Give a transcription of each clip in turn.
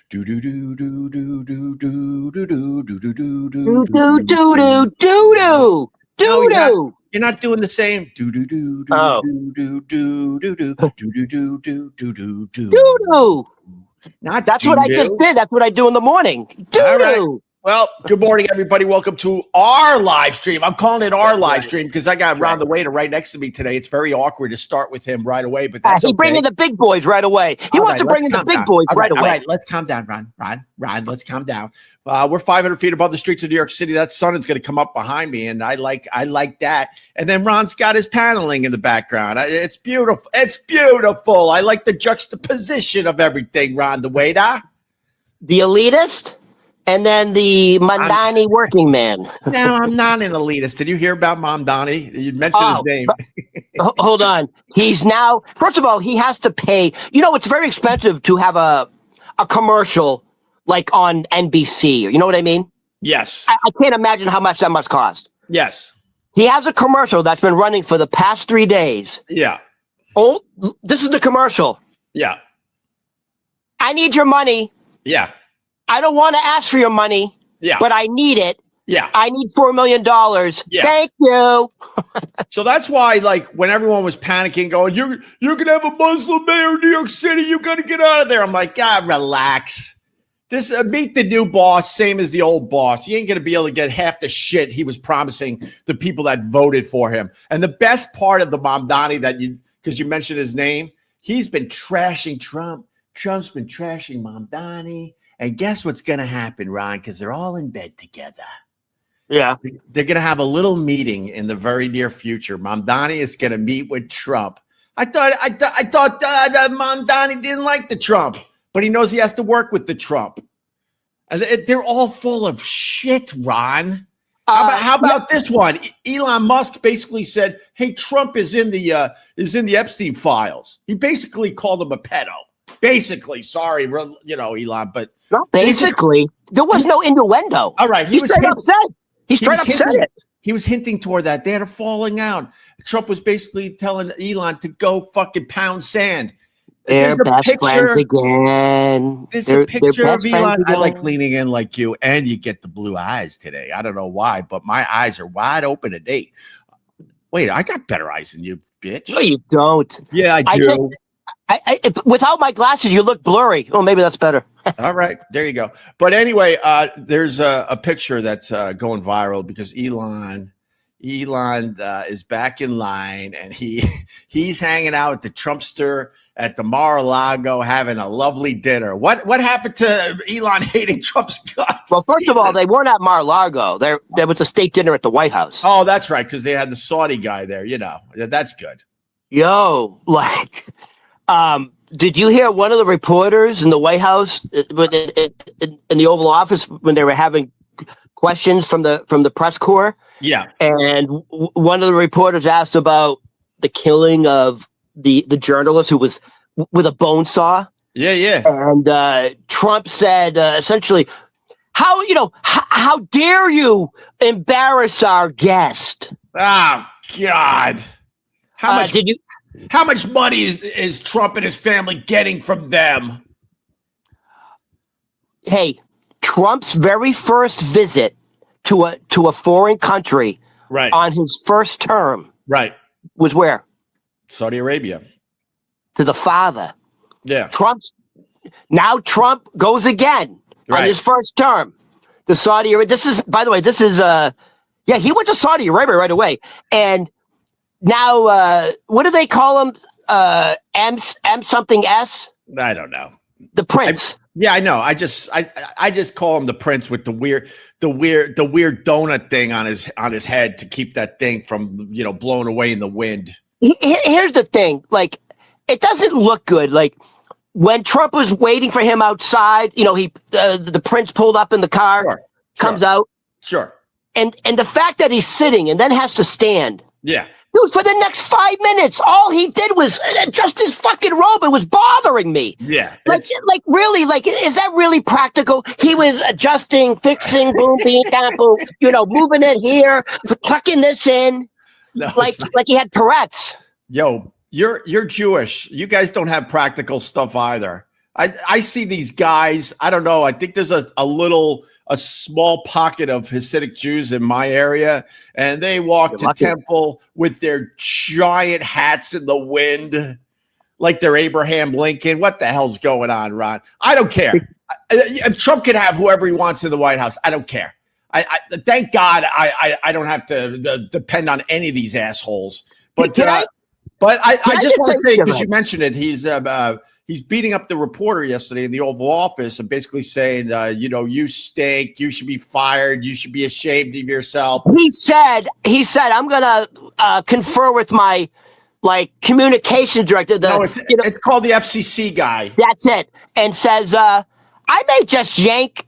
Do do do do do do do do do do do do Do do do do do do do No, do. you're not doing the same. Do do do do Oh, do do do do do do do do do do do. do do. Not That's do what I just do. did. That's what I do in the morning. Do All right. do. Well, good morning, everybody. Welcome to our live stream. I'm calling it our live stream because I got Ron the Waiter right next to me today. It's very awkward to start with him right away, but that's He okay. bringing the big boys right away. He wants to bring in the big boys right away. All right, let's calm down, Ron, let's calm down. We're 500 feet above the streets of New York City. That sun is going to come up behind me, and I like that. And then Ron's got his paneling in the background. It's beautiful. It's beautiful. I like the juxtaposition of everything, Ron the Waiter. The elitist. And then the Mandani working man. No, I'm not an elitist. Did you hear about Mamdani? You mentioned his name. Hold on. He's now, first of all, he has to pay. You know, it's very expensive to have a commercial like on NBC. You know what I mean? Yes. I can't imagine how much that must cost. Yes. He has a commercial that's been running for the past 3 days. Yeah. Oh, this is the commercial. Yeah. I need your money. Yeah. I don't want to ask for your money. Yeah. But I need it. Yeah. I need $4 million. Yeah. Thank you. So that's why, like, when everyone was panicking, going, you're gonna have a Muslim mayor in New York City, you gotta get out of there. I'm like, relax. This meet the new boss, same as the old boss. He ain't gonna be able to get half the shit he was promising the people that voted for him. And the best part of the Mamdani because you mentioned his name, he's been trashing Trump. Trump's been trashing Mamdani. And guess what's going to happen, Ron? Because they're all in bed together. Yeah. They're going to have a little meeting in the very near future. Mamdani is going to meet with Trump. I thought Mamdani didn't like the Trump, but he knows he has to work with the Trump. And they're all full of shit, Ron. How about this one? Elon Musk basically said, "Hey, Trump is in the Epstein files." He basically called him a pedo. Basically, sorry, Elon, but not basically. There was no innuendo. All right, he straight up said. He straight up said it. He was hinting toward that. They had a falling out. Trump was basically telling Elon to go fucking pound sand. They're best friends again. There's a picture of Elon. I like leaning in like you, and you get the blue eyes today. I don't know why, but my eyes are wide open today. Wait, I got better eyes than you, bitch. No, you don't. Yeah, I do. Without my glasses, you look blurry. Oh, maybe that's better. All right, there you go. But anyway, there's a picture that's going viral because Elon is back in line, and he's hanging out with the Trumpster at the Mar-a-Lago having a lovely dinner. What happened to Elon hating Trump's guts? Well, first of all, they weren't at Mar-a-Lago. There was a state dinner at the White House. Oh, that's right, because they had the Saudi guy there. That's good. Yo, did you hear one of the reporters in the White House in the Oval Office when they were having questions from the press corps? Yeah. And one of the reporters asked about the killing of the journalist who was with a bone saw. Yeah, yeah. And Trump said essentially, how dare you embarrass our guest? Oh God. How much money is Trump and his family getting from them? Hey, Trump's very first visit to a foreign country, right, on his first term, right, was where? Saudi Arabia. To the father. Yeah. Trump goes again on his first term. The Saudi Arabia. This is, by the way, he went to Saudi Arabia right away. And now, what do they call him? M something S? I don't know. The prince. Yeah, I know. I just call him the prince with the weird donut thing on his head to keep that thing from blown away in the wind. Here's the thing, it doesn't look good. When Trump was waiting for him outside, the prince pulled up in the car, comes out, and the fact that he's sitting and then has to stand, dude, for the next 5 minutes, all he did was adjust his fucking robe. It was bothering me. Yeah. Really, is that really practical? He was adjusting, fixing, boom, bean, down, boom, moving it here, tucking this in. No, like he had Tourette's. Yo, you're Jewish. You guys don't have practical stuff either. I see these guys. I don't know. I think there's a small pocket of Hasidic Jews in my area, and they walk to temple with their giant hats in the wind, like they're Abraham Lincoln. What the hell's going on, Ron? I don't care. Trump can have whoever he wants in the White House. I don't care. I thank God I don't have to depend on any of these assholes. But I just want to say, because you mentioned it, he's beating up the reporter yesterday in the Oval Office and basically saying, you stink. You should be fired. You should be ashamed of yourself. He said, I'm going to confer with my communication director. It's called the FCC guy. That's it. And says, I may just yank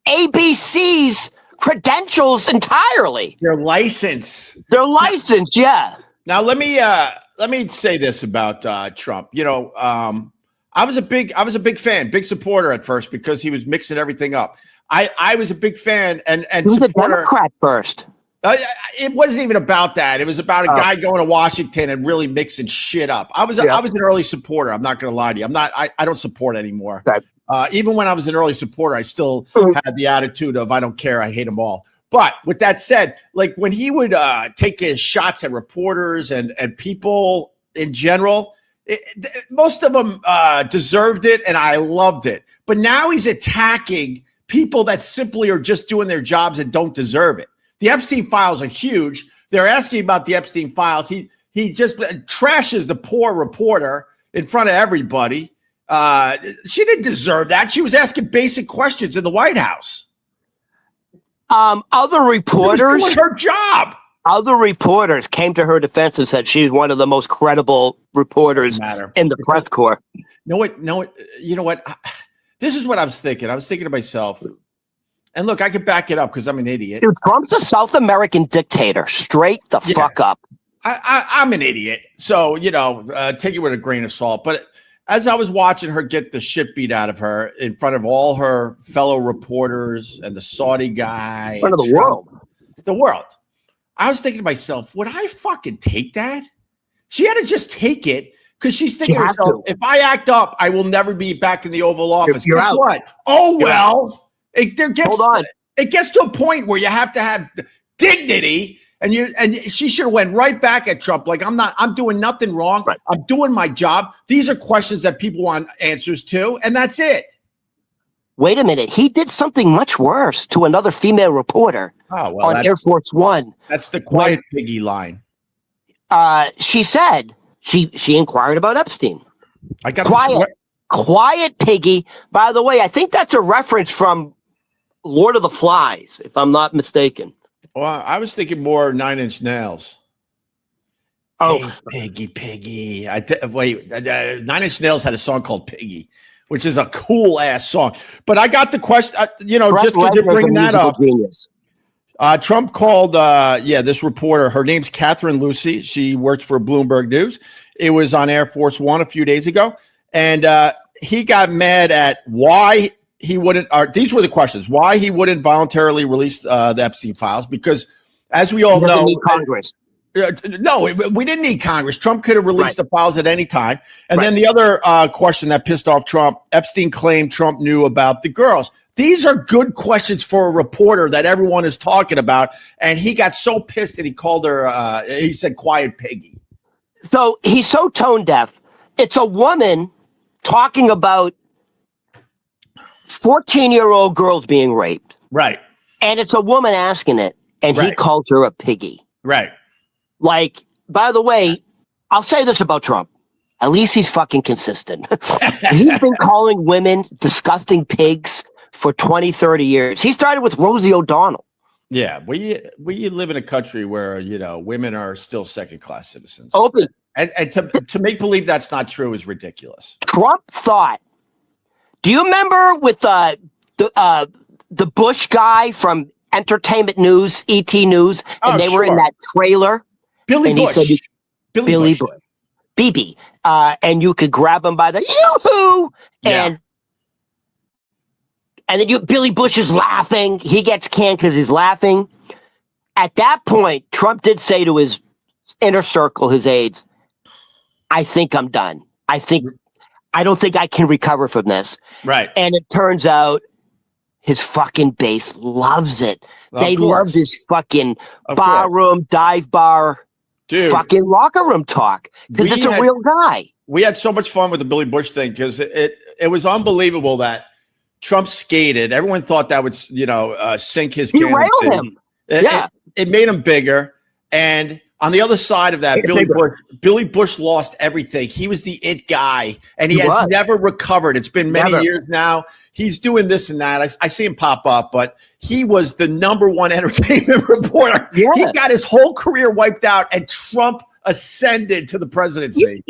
ABC's credentials entirely. Their license. Yeah. Now let me say this about Trump. I was a big fan, big supporter at first because he was mixing everything up. I was a big fan and he was a Democrat first. It wasn't even about that. It was about a guy going to Washington and really mixing shit up. I was an early supporter. I'm not going to lie to you. I don't support anymore. Okay. Even when I was an early supporter, I still had the attitude of I don't care. I hate them all. But with that said, when he would take his shots at reporters and people in general, most of them deserved it, and I loved it. But now he's attacking people that simply are just doing their jobs and don't deserve it. The Epstein files are huge. They're asking about the Epstein files. He just trashes the poor reporter in front of everybody. She didn't deserve that. She was asking basic questions in the White House. Other reporters, doing her job. Other reporters came to her defense and said she's one of the most credible reporters in the press corps. No, you know what? This is what I was thinking. I was thinking to myself, and look, I can back it up because I'm an idiot. Dude, Trump's a South American dictator. Straight the fuck up. I'm an idiot. So, take it with a grain of salt. But as I was watching her get the shit beat out of her in front of all her fellow reporters and the Saudi guy. In front of the world. The world. I was thinking to myself, would I fucking take that? She had to just take it because she's thinking to herself, if I act up, I will never be back in the Oval Office. Guess what? Oh, well. Hold on. It gets to a point where you have to have dignity. And she should have went right back at Trump. I'm doing nothing wrong. Right. I'm doing my job. These are questions that people want answers to, and that's it. Wait a minute. He did something much worse to another female reporter on Air Force One. That's the quiet piggy line. She said she inquired about Epstein. I got quiet piggy. By the way, I think that's a reference from Lord of the Flies, if I'm not mistaken. Well, I was thinking more 9 Inch Nails. Oh, hey, Piggy. 9 Inch Nails had a song called Piggy, which is a cool ass song. But I got the question, just because you're bringing that up. Trump called, this reporter. Her name's Catherine Lucy. She works for Bloomberg News. It was on Air Force One a few days ago, and he got mad at why he wouldn't. These were the questions: why he wouldn't voluntarily release the Epstein files? Because, as we all know, Congress. No, we didn't need Congress. Trump could have released the files at any time. And then the other question that pissed off Trump: Epstein claimed Trump knew about the girls. These are good questions for a reporter that everyone is talking about. And he got so pissed that he called her. He said, "Quiet piggy." So he's so tone deaf. It's a woman talking about 14-year-old girls being raped. Right. And it's a woman asking it. And he calls her a piggy. Right. By the way, I'll say this about Trump. At least he's fucking consistent. He's been calling women disgusting pigs for 20, 30 years. He started with Rosie O'Donnell. Yeah, we live in a country where, women are still second-class citizens. Opie. And to make believe that's not true is ridiculous. Trump thought, do you remember with the Bush guy from Entertainment News, ET News, and they were in that trailer? Billy Bush. He said, Billy Bush. BB. And you could grab him by the yoo-hoo. And then Billy Bush is laughing. He gets canned because he's laughing. At that point, Trump did say to his inner circle, his aides, I think I'm done. I think I don't think I can recover from this. Right. And it turns out his fucking base loves it. They love this fucking bar room, dive bar, fucking locker room talk because it's a real guy. We had so much fun with the Billy Bush thing because it was unbelievable that Trump skated. Everyone thought that would, sink his candidacy. Him. It made him bigger. And on the other side of that, Billy Bush lost everything. He was the it guy, and he has never recovered. It's been many years now. He's doing this and that. I see him pop up, but he was the #1 entertainment reporter. Yeah. He got his whole career wiped out, and Trump ascended to the presidency.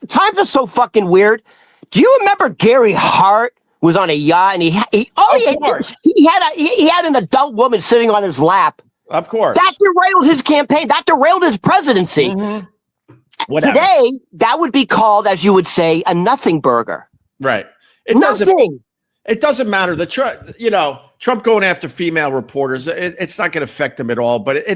Times are so fucking weird. Do you remember Gary Hart was on a yacht, and he had an adult woman sitting on his lap. Of course. That derailed his campaign. That derailed his presidency. Mm-hmm. Today, that would be called, as you would say, a nothing burger. Right. It doesn't matter. Trump going after female reporters, it's not going to affect him at all. But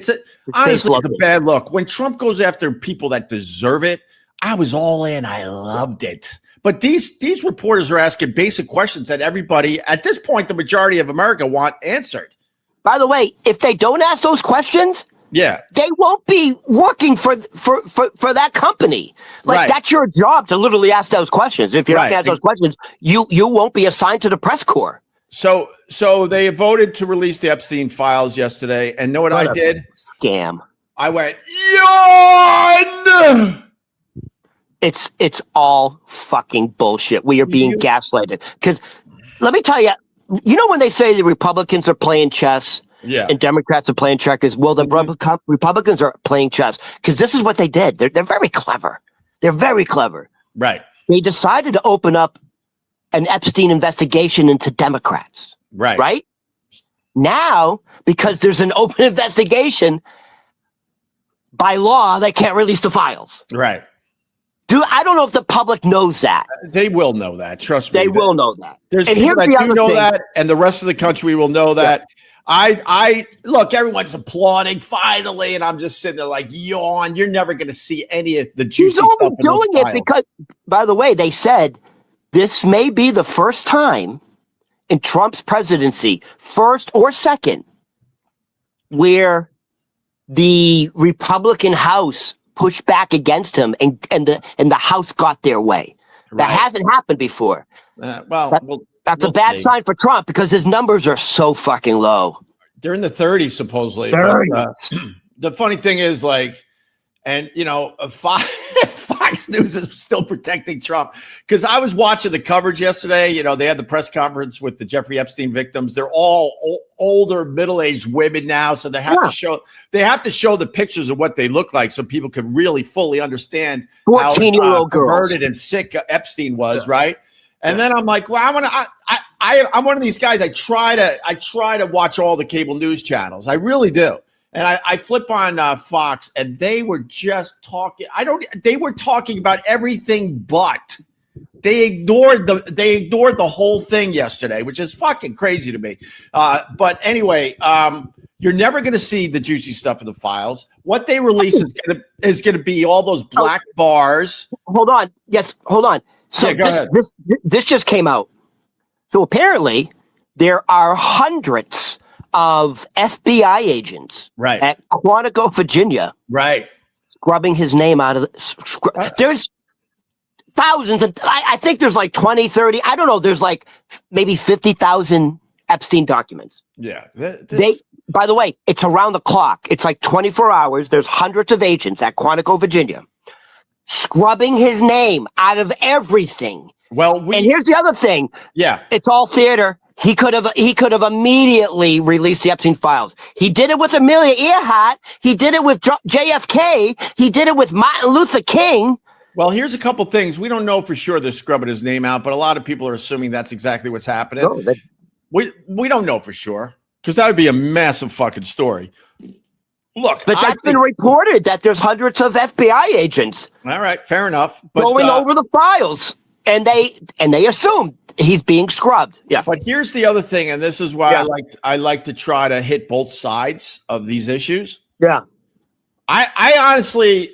honestly, it's a bad look. When Trump goes after people that deserve it, I was all in. I loved it. But these reporters are asking basic questions that everybody, at this point, the majority of America want answered. By the way, if they don't ask those questions, they won't be working for that company. That's your job to literally ask those questions. If you're not going to ask those questions, you won't be assigned to the press corps. So they voted to release the Epstein files yesterday, and know what I did? Scam. I went, yawn! It's all fucking bullshit. We are being gaslighted. Because let me tell you, when they say the Republicans are playing chess and Democrats are playing checkers, well, the Republicans are playing chess because this is what they did. They're very clever. They're very clever. Right. They decided to open up an Epstein investigation into Democrats. Right. Right? Now, because there's an open investigation, by law, they can't release the files. Right. Dude, I don't know if the public knows that. They will know that. Trust me. They will know that. There's people that do know that, and the rest of the country will know that. I look, everyone's applauding finally, and I'm just sitting there like, yawn. You're never going to see any of the juicy stuff. He's only doing it because, by the way, they said this may be the first time in Trump's presidency, first or second, where the Republican House pushed back against him, and the House got their way. That hasn't happened before. That's a bad sign for Trump because his numbers are so fucking low. They're in the 30s supposedly. But, the funny thing is, Fox News is still protecting Trump because I was watching the coverage yesterday. They had the press conference with the Jeffrey Epstein victims. They're all older, middle-aged women now, so they have to show the pictures of what they look like so people can really fully understand how perverted and sick Epstein was, right? And then I'm like, well, I'm one of these guys. I try to watch all the cable news channels. I really do. And I flip on Fox, and they were just talking. They were talking about everything, but they ignored the whole thing yesterday, which is fucking crazy to me. But anyway, you're never going to see the juicy stuff in the files. What they release is going to be all those black bars. Hold on. Yes, hold on. So this just came out. So apparently, there are hundreds of FBI agents at Quantico, Virginia, scrubbing his name out of the. There's thousands, and I think there's like 20, 30. I don't know. There's like maybe 50,000 Epstein documents. Yeah. By the way, it's around the clock. It's like 24 hours. There's hundreds of agents at Quantico, Virginia, scrubbing his name out of everything. Well, and here's the other thing. Yeah, it's all theater. He could have immediately released the Epstein files. He did it with Amelia Earhart. He did it with JFK. He did it with Martin Luther King. Well, here's a couple things. We don't know for sure they're scrubbing his name out, but a lot of people are assuming that's exactly what's happening. No, we don't know for sure because that would be a massive fucking story. Look, but that's been reported that there's hundreds of FBI agents. All right, fair enough. But, going over the files, and they assume he's being scrubbed. Yeah. But here's the other thing, and this is why I like to try to hit both sides of these issues. Yeah. I honestly,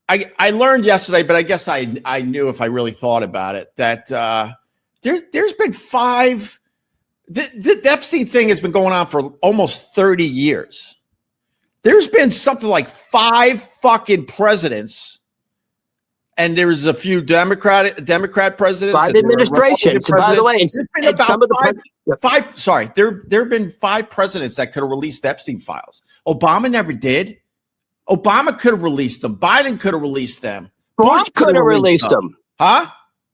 I learned yesterday, but I guess I knew if I really thought about it that there's been 5. The Epstein thing has been going on for almost 30 years. There's been something like 5 fucking presidents, and there's a few Democrat presidents. 5 administrations. By the way, some of the five. Sorry, there have been 5 presidents that could have released Epstein files. Obama never did. Obama could have released them. Biden could have released them. Trump could have released them. Huh?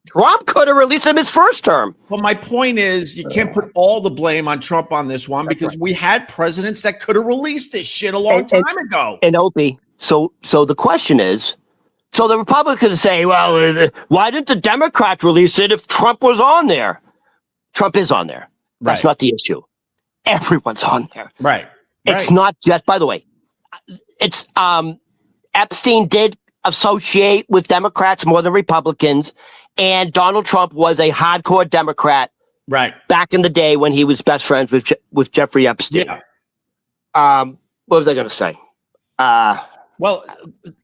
Trump could have released them his first term. Well, my point is you can't put all the blame on Trump on this one because we had presidents that could have released this shit a long time ago. And Opie, so the question is, so the Republicans say, well, why didn't the Democrats release it if Trump was on there? Trump is on there. That's not the issue. Everyone's on there. Right. It's not just, by the way, it's Epstein did associate with Democrats more than Republicans. And Donald Trump was a hardcore Democrat, back in the day when he was best friends with Jeffrey Epstein. Yeah. What was I going to say? Well,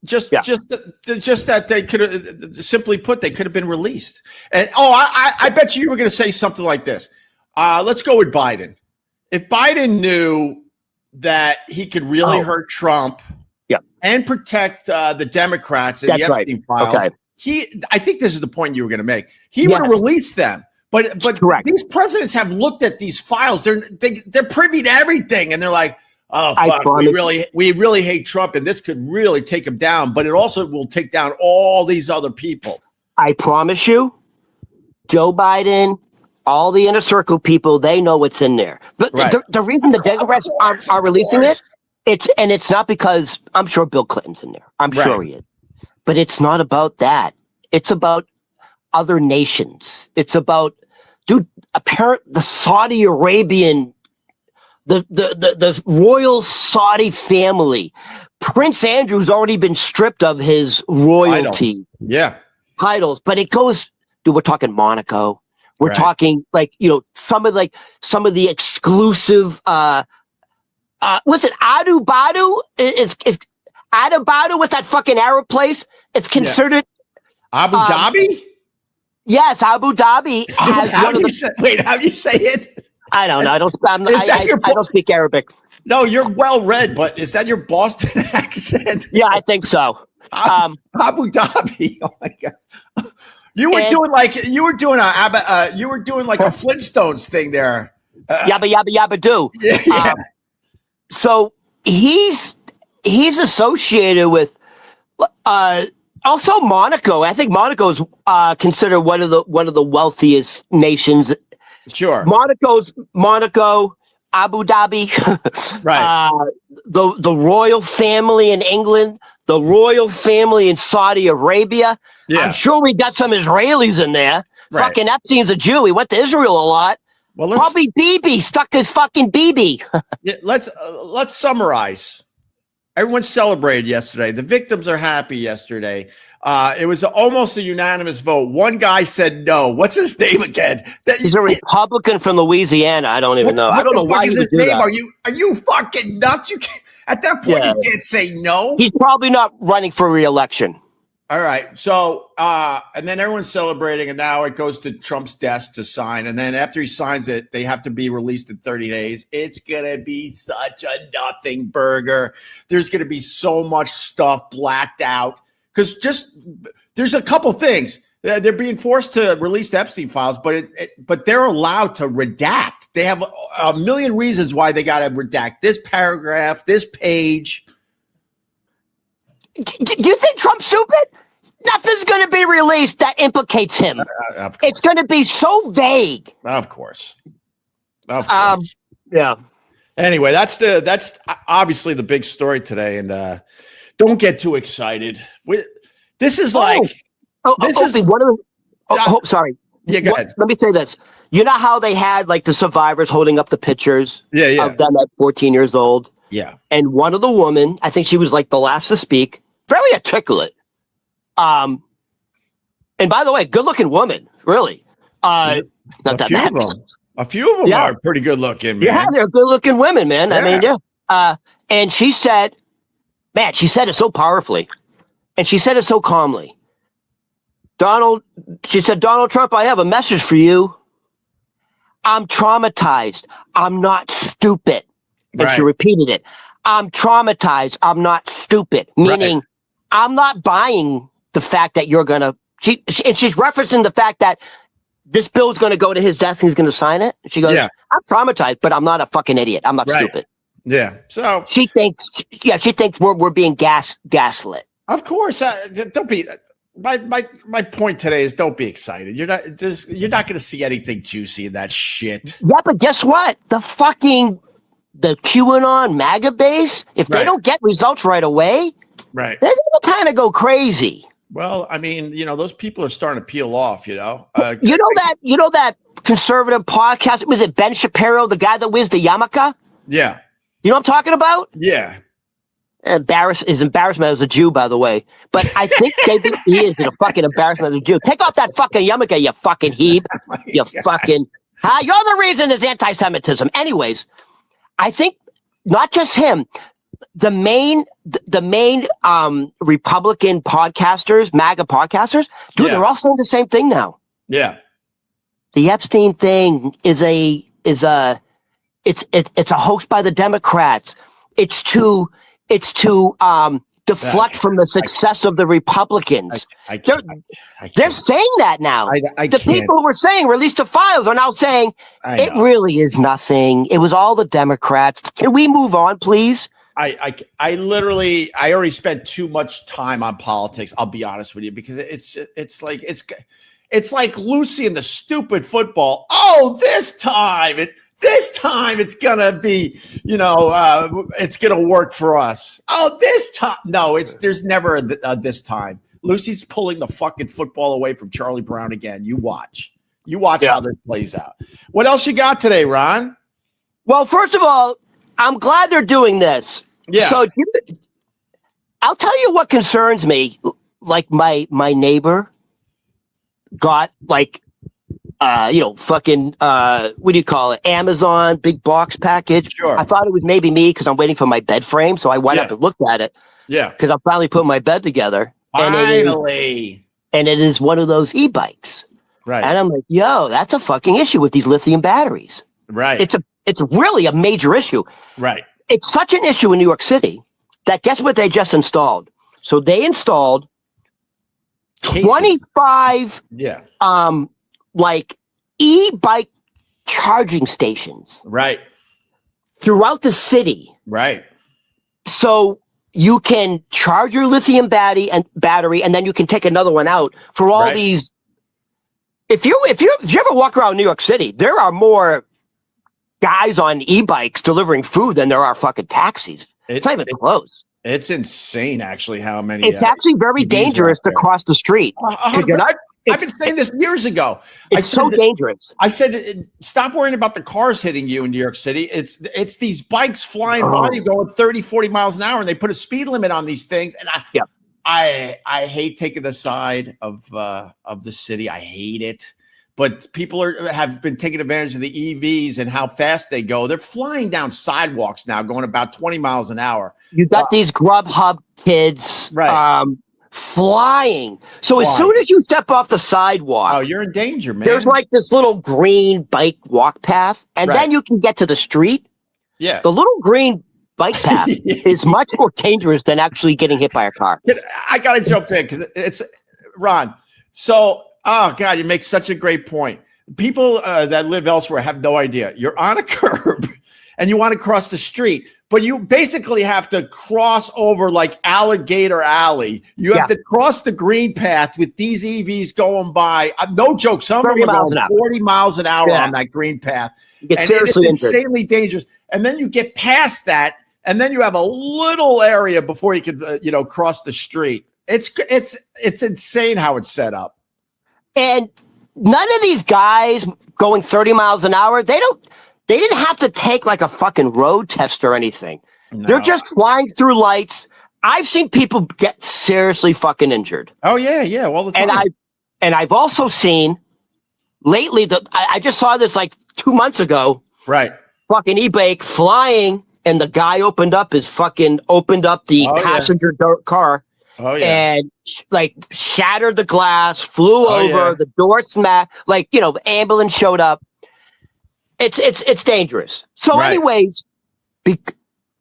just that they could have, simply put, they could have been released. And I bet you were going to say something like this. Let's go with Biden. If Biden knew that he could really hurt Trump, and protect the Democrats and the Epstein files. Okay. I think this is the point you were going to make. He would have released them, but these presidents have looked at these files. They're privy to everything, and they're like, "Oh fuck, we really hate Trump, and this could really take him down. But it also will take down all these other people." I promise you, Joe Biden, all the inner circle people, they know what's in there. But the reason the Democrats are releasing it, it's not because I'm sure Bill Clinton's in there. I'm sure he is. But it's not about that. It's about other nations. It's about, dude, the Saudi Arabian, the royal Saudi family. Prince Andrew's already been stripped of his royalty titles, but it goes, dude, we're talking Monaco. We're talking some of the exclusive, was it Abu Dhabi? Is Abu Dhabi with that fucking Arab place? It's considered Abu Dhabi. Yes, Abu Dhabi has how do you say it? I don't know. I don't speak Arabic. No, you're well read, but is that your Boston accent? Yeah, I think so. Abu Dhabi. Oh my god. You were doing like a Flintstones thing there. Yabba yabba yabba do. Yeah. So he's associated with also Monaco. I think Monaco is considered one of the wealthiest nations. Sure. Monaco, Abu Dhabi, the royal family in England, the royal family in Saudi Arabia. Yeah. I'm sure we got some Israelis in there. Right. Fucking Epstein's a Jew. He went to Israel a lot. Well, probably BB stuck his fucking BB. Yeah, let's summarize. Everyone celebrated yesterday. The victims are happy yesterday. It was almost a unanimous vote. One guy said no. What's his name again? He's a Republican from Louisiana. I don't even know. I don't know why is his name. Are you fucking nuts? You can't, at that point you can't say no. He's probably not running for re-election. All right. So and then everyone's celebrating, and now it goes to Trump's desk to sign. And then after he signs it, they have to be released in 30 days. It's gonna be such a nothing burger. There's gonna be so much stuff blacked out. Because there's a couple things. They're being forced to release the Epstein files, but they're allowed to redact. They have a million reasons why they got to redact this paragraph, this page. Do you think Trump's stupid? Nothing's going to be released that implicates him. It's going to be so vague. Of course. Yeah. Anyway, that's obviously the big story today, and don't get too excited. This is like sorry. Yeah, go ahead. Let me say this. You know how they had like the survivors holding up the pictures of them at 14 years old? Yeah. And one of the women, I think she was like the last to speak, very articulate. And by the way, good looking woman, really. A few of them are pretty good looking, man. Yeah, they're good looking women, man. Yeah. I mean, and she said it so powerfully. And she said it so calmly. She said, Donald Trump, I have a message for you. I'm traumatized. I'm not stupid. And she repeated it. I'm traumatized. I'm not stupid. Meaning, I'm not buying the fact that you're going to, and she's referencing the fact that this bill's going to go to his desk and he's going to sign it. She goes, I'm traumatized, but I'm not a fucking idiot. I'm not stupid. Yeah. So she thinks we're being gaslit. Of course. Don't be, my point today is don't be excited. You're not going to see anything juicy in that shit. Yeah, but guess what? The QAnon MAGA base, if they don't get results right away, they're going to kind of go crazy. Well, I mean, those people are starting to peel off, you know that conservative podcast, was it Ben Shapiro, the guy that wears the yarmulke? Yeah. You know what I'm talking about? Yeah. His embarrassment as a Jew, by the way. But I think maybe he is a fucking embarrassment as a Jew. Take off that fucking yarmulke, you fucking heeb. You're the reason there's anti-Semitism. Anyways, I think not just him, the main Republican podcasters, MAGA podcasters, dude, they're all saying the same thing now. Yeah. The Epstein thing is a hoax by the Democrats. It's to deflect from the success of the Republicans. They're saying that now. The people who were saying release the files are now saying it really is nothing. It was all the Democrats. Can we move on, please? I already spent too much time on politics. I'll be honest with you, because it's like Lucy and the stupid football. Oh, this time it's gonna be, it's gonna work for us. Oh, this time, no, there's never a this time. Lucy's pulling the fucking football away from Charlie Brown again. You watch how this plays out. What else you got today, Ron? Well, first of all, I'm glad they're doing this. Yeah. So I'll tell you what concerns me. Like my neighbor got fucking what do you call it? Amazon big box package. Sure. I thought it was maybe me because I'm waiting for my bed frame. So I went up and looked at it. Yeah. Because I'm finally putting my bed together. Finally. And it is one of those e-bikes. Right. And I'm like, yo, that's a fucking issue with these lithium batteries. Right. It's really a major issue. Right. It's such an issue in New York City that guess what they just installed? So they installed 25 e-bike charging stations. Right. Throughout the city. Right. So you can charge your lithium battery and then you can take another one out for all these. If you ever walk around New York City, there are more guys on e-bikes delivering food than there are fucking taxis. It's not even close. It's insane, actually, how many. It's actually very dangerous to cross the street. I've been saying this years ago. It's so dangerous. I said, stop worrying about the cars hitting you in New York City. It's these bikes flying by you going 30, 40 miles an hour, and they put a speed limit on these things. And I hate taking the side of the city. I hate it. But people have been taking advantage of the EVs and how fast they go. They're flying down sidewalks now, going about 20 miles an hour. You got these Grubhub kids flying. So as soon as you step off the sidewalk, you're in danger, man. There's like this little green bike walk path, and then you can get to the street. Yeah. The little green bike path is much more dangerous than actually getting hit by a car. I got to jump in because it's Ron. So, oh God, you make such a great point. People that live elsewhere have no idea. You're on a curb and you want to cross the street, but you basically have to cross over like Alligator Alley. You have to cross the green path with these EVs going by. No joke. Some of them are going 40 miles an hour on that green path. And it's insanely dangerous. And then you get past that, and then you have a little area before you can, cross the street. It's insane how it's set up. And none of these guys going 30 miles an hour, they didn't have to take like a fucking road test or anything. No. They're just flying through lights. I've seen people get seriously fucking injured. Oh yeah, all the time. And I've also seen lately I just saw this like 2 months ago. Right. Fucking e-bike flying, and the guy opened up the passenger car Oh yeah. And like shattered the glass, flew over, the door smacked, like, ambulance showed up. It's dangerous. So anyways,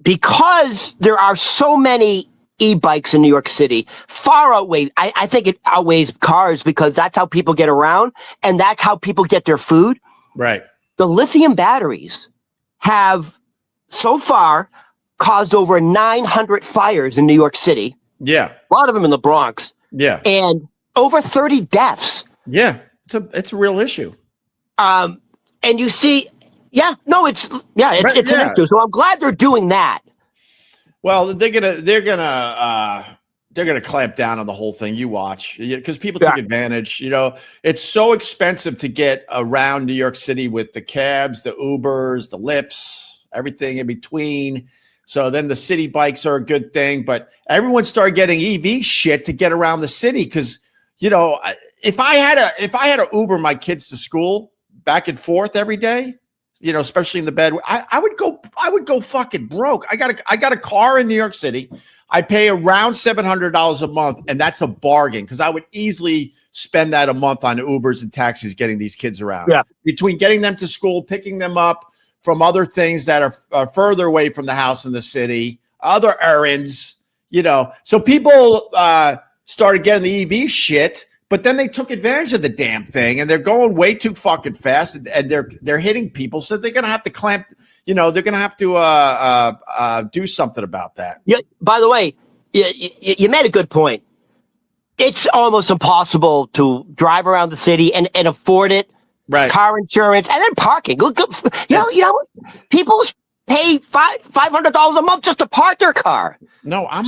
because there are so many e-bikes in New York City, far outweigh, I think it outweighs cars, because that's how people get around and that's how people get their food. Right. The lithium batteries have so far caused over 900 fires in New York City. Yeah. A lot of them in the Bronx. Yeah. And over 30 deaths. Yeah. It's a real issue. And you see, it's an issue. So I'm glad they're doing that. Well, they're gonna clamp down on the whole thing. You watch, because people took advantage. It's so expensive to get around New York City with the cabs, the Ubers, the Lyfts, everything in between. So then the city bikes are a good thing, but everyone started getting EV shit to get around the city. Because if I had to Uber my kids to school back and forth every day, especially in the bed, I would go fucking broke. I got a car in New York City. I pay around $700 a month, and that's a bargain, because I would easily spend that a month on Ubers and taxis getting these kids around. Yeah. Between getting them to school, picking them up from other things that are further away from the house in the city, other errands, So people started getting the EV shit, but then they took advantage of the damn thing, and they're going way too fucking fast, and they're hitting people. So they're gonna have to clamp. They're gonna have to do something about that. Yeah. By the way, you made a good point. It's almost impossible to drive around the city and afford it. Right. Car insurance and then parking. People pay $500 a month just to park their car. No, I'm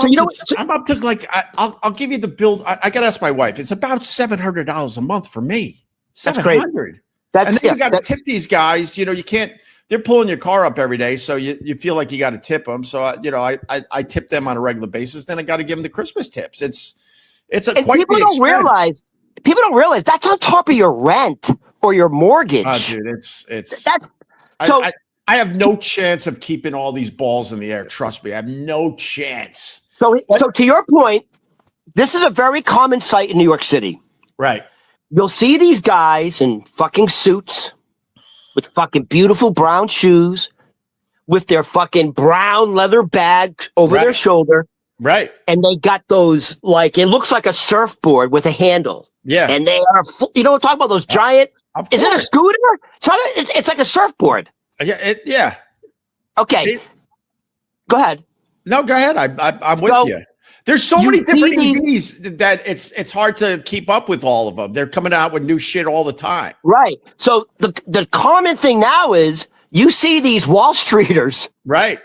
up to like I'll give you the bill. I gotta ask my wife. It's about $700 a month for me. $700. And then you got to tip these guys. You can't. They're pulling your car up every day, so you feel like you got to tip them. So I tip them on a regular basis. Then I got to give them the Christmas tips. It's quite people don't realize. People don't realize that's on top of your rent or your mortgage. Oh, dude, I have no chance of keeping all these balls in the air. Trust me, I have no chance. So to your point, this is a very common sight in New York City. Right. You'll see these guys in fucking suits with fucking beautiful brown shoes, with their fucking brown leather bag over their shoulder. Right. And they got those, like, it looks like a surfboard with a handle. Yeah. And they are, talk about those giant, is it a scooter? It's like a surfboard. Yeah. Okay. Go ahead. No, go ahead. I'm with you. There's so many different EVs that it's hard to keep up with all of them. They're coming out with new shit all the time. Right. So the common thing now is you see these Wall Streeters. Right.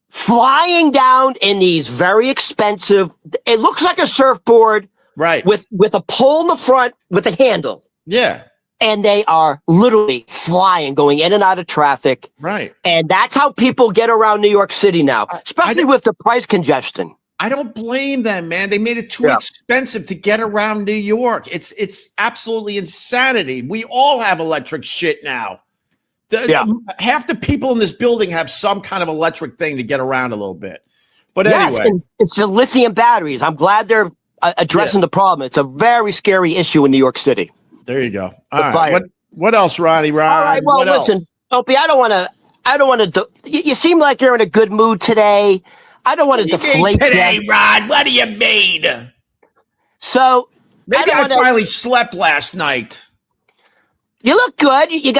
Flying down in these very expensive, it looks like a surfboard. Right. With a pole in the front with a handle. Yeah. And they are literally flying, going in and out of traffic. Right. And that's how people get around New York City now, especially with the price congestion. I don't blame them, man. They made it too expensive to get around New York. It's absolutely insanity. We all have electric shit now. Half the people in this building have some kind of electric thing to get around a little bit. But anyway. It's the lithium batteries. I'm glad they're addressing the problem. It's a very scary issue in New York City. There you go. All right. What else, Ronnie? All right. Well, listen, Opie, I don't want to. You seem like you're in a good mood today. I don't want to deflate today, Ron. What do you mean? So maybe I finally slept last night. You look good. You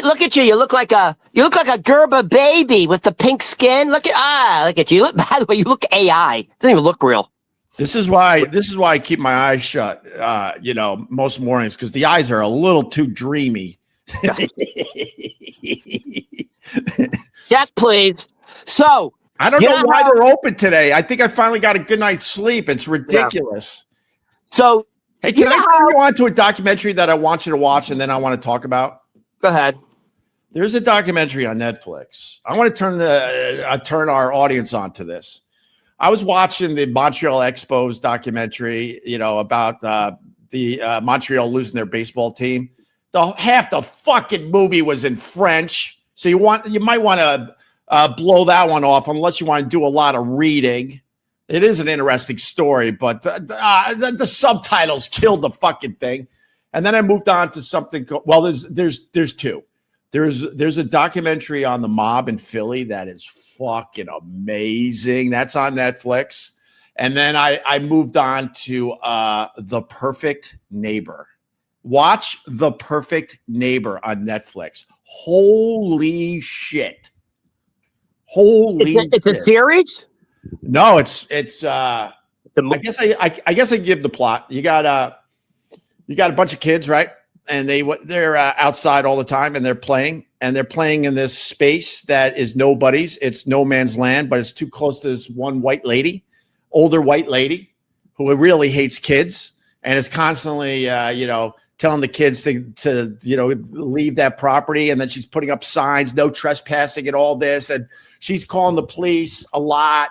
look at you. You look like a Gerber baby with the pink skin. Look at you. By the way, you look AI. Doesn't even look real. This is why I keep my eyes shut, most mornings, because the eyes are a little too dreamy. Check, please. So I don't know why they're open today. I think I finally got a good night's sleep. It's ridiculous. Yeah. So hey, can I turn you on to a documentary that I want you to watch and then I want to talk about? Go ahead. There's a documentary on Netflix. I want to turn our audience on to this. I was watching the Montreal Expos documentary, about the Montreal losing their baseball team. Half the fucking movie was in French, so you might want to blow that one off unless you want to do a lot of reading. It is an interesting story, but the subtitles killed the fucking thing. And then I moved on to something. Well, there's two. There's a documentary on the mob in Philly that is fucking amazing. That's on Netflix. And then I moved on to The Perfect Neighbor. Watch The Perfect Neighbor on Netflix. Holy shit. Holy shit. It's a series? No, it's I guess I give the plot. You got a bunch of kids, right? And they're outside all the time, and they're playing in this space that is nobody's. It's no man's land, but it's too close to this one older white lady who really hates kids and is constantly telling the kids to leave that property, and then she's putting up signs, no trespassing and all this, and she's calling the police a lot.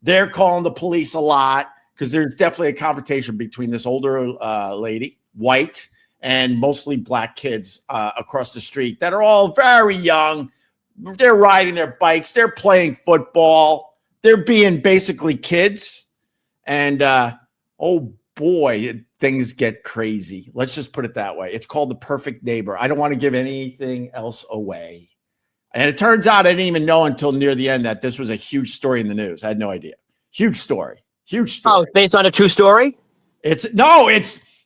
They're calling the police a lot because there's definitely a confrontation between this older lady, white, and mostly black kids across the street that are all very young. They're riding their bikes. They're playing football. They're being basically kids. And oh boy, things get crazy. Let's just put it that way. It's called The Perfect Neighbor. I don't want to give anything else away. And it turns out I didn't even know until near the end that this was a huge story in the news. I had no idea. Huge story. Oh, based on a true story? It's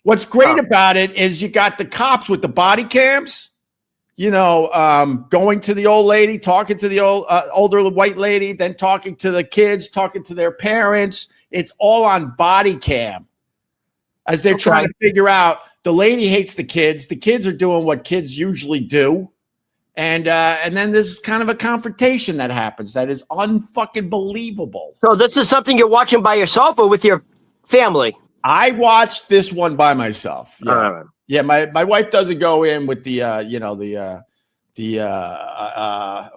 what's great about it is you got the cops with the body cams, going to the old lady, talking to the older white lady, then talking to the kids, talking to their parents. It's all on body cam as they're trying to figure out. The lady hates the kids. The kids are doing what kids usually do. And then there's kind of a confrontation that happens that is unfucking believable. So this is something you're watching by yourself or with your family? I watched this one by myself. Yeah, yeah. My wife doesn't go in with the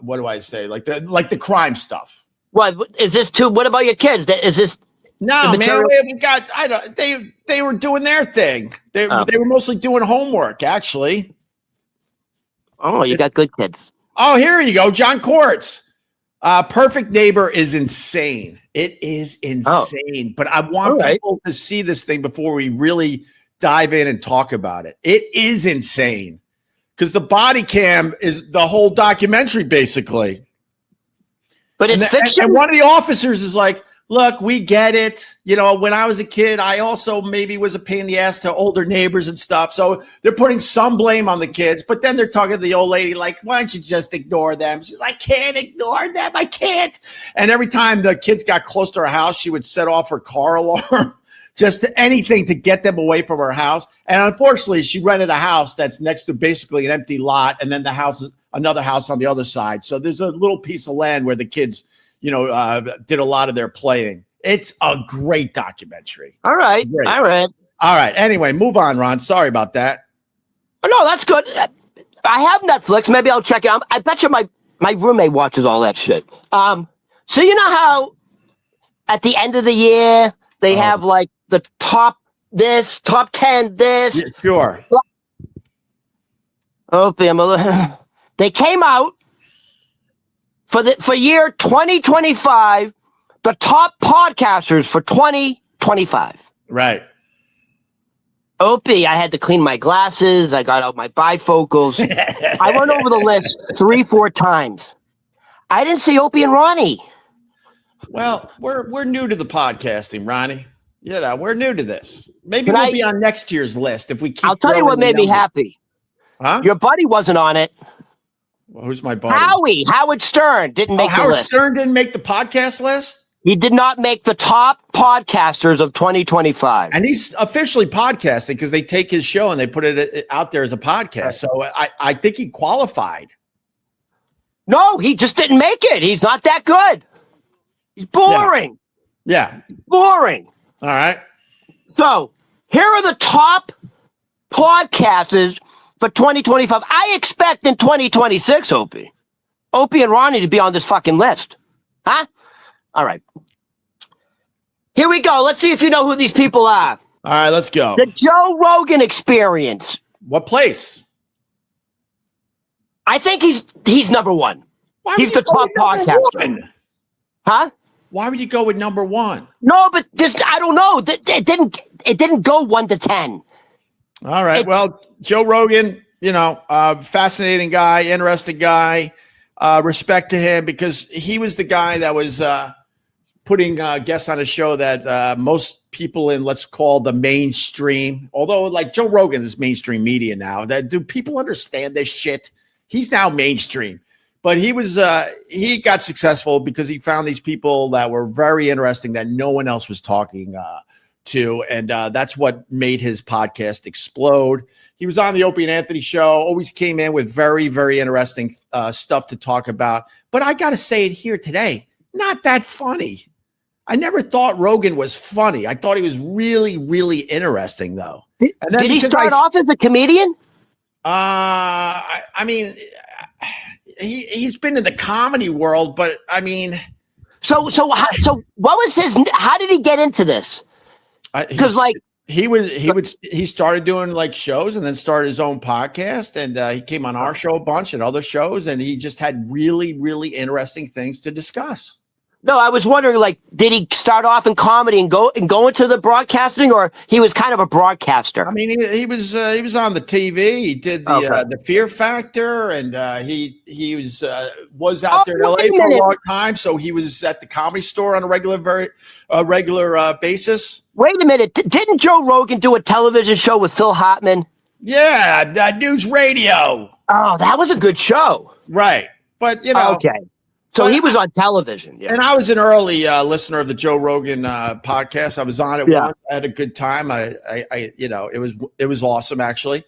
what do I say? Like the crime stuff. What is this too? What about your kids? Is this? No, man. They were doing their thing. They were mostly doing homework, actually. Oh, you got good kids. Oh, here you go. John Quartz. Perfect Neighbor is insane. It is insane. But I want people to see this thing before we really dive in and talk about it. It is insane. Because the body cam is the whole documentary, basically. But it's fiction. And one of the officers is like, look, we get it. When I was a kid, I also maybe was a pain in the ass to older neighbors and stuff. So they're putting some blame on the kids, but then they're talking to the old lady like, why don't you just ignore them? She's like, I can't ignore them. I can't. And every time the kids got close to her house, she would set off her car alarm, just anything to get them away from her house. And unfortunately, she rented a house that's next to basically an empty lot. And then the house is another house on the other side. So there's a little piece of land where the kids did a lot of their playing. It's a great documentary. All right. Great. All right. Anyway, move on, Ron. Sorry about that. Oh, no, that's good. I have Netflix. Maybe I'll check it out. I bet you my roommate watches all that shit. So you know how at the end of the year they have like the top 10 this. Yeah, sure. Opie, they came out for year 2025, the top podcasters for 2025. Right. Opie, I had to clean my glasses. I got out my bifocals. I went over the list 3-4 times. I didn't see Opie and Ronnie. Well, we're new to the podcasting, Ronnie. We're new to this. Maybe we'll be on next year's list if we keep. I'll tell you what made me happy. Huh? Your buddy wasn't on it. Well, who's my buddy? Howard Stern didn't make the list. Howard Stern didn't make the podcast list? He did not make the top podcasters of 2025. And he's officially podcasting because they take his show and they put it out there as a podcast. Right. So I think he qualified. No, he just didn't make it. He's not that good. He's boring. Yeah. Boring. All right. So here are the top podcasters for 2025. I expect in 2026, Opie and Ronnie to be on this fucking list. Huh? All right. Here we go. Let's see if you know who these people are. All right, let's go. The Joe Rogan Experience. What place? I think he's number one. He's the top podcaster. One? Huh? Why would you go with number one? No, but just I don't know. It didn't go 1 to 10. All right. Well, Joe Rogan, fascinating guy, interesting guy. Respect to him because he was the guy that was putting guests on a show that most people in, let's call the mainstream, although like Joe Rogan is mainstream media now. Do people understand this shit? He's now mainstream. But he got successful because he found these people that were very interesting that no one else was talking to. And that's what made his podcast explode. He was on the Opie and Anthony show, always came in with very, very interesting stuff to talk about. But I got to say it here today, not that funny. I never thought Rogan was funny. I thought he was really, really interesting, though. Did he start off as a comedian? I mean, he's been in the comedy world, but I mean, so what was his? How did he get into this? Because he started doing like shows and then started his own podcast, and he came on our show a bunch and other shows, and he just had really, really interesting things to discuss. No, I was wondering, like, did he start off in comedy and go into the broadcasting, or he was kind of a broadcaster? I mean, he was on the TV. He did the Fear Factor, and he was out there in LA for a long time. So he was at the Comedy Store on a regular basis. Wait a minute! Didn't Joe Rogan do a television show with Phil Hartman? Yeah, News Radio. Oh, that was a good show, right? But okay. So he was on television. Yeah. And I was an early listener of the Joe Rogan podcast. I was on it once. I had a good time. It was awesome actually.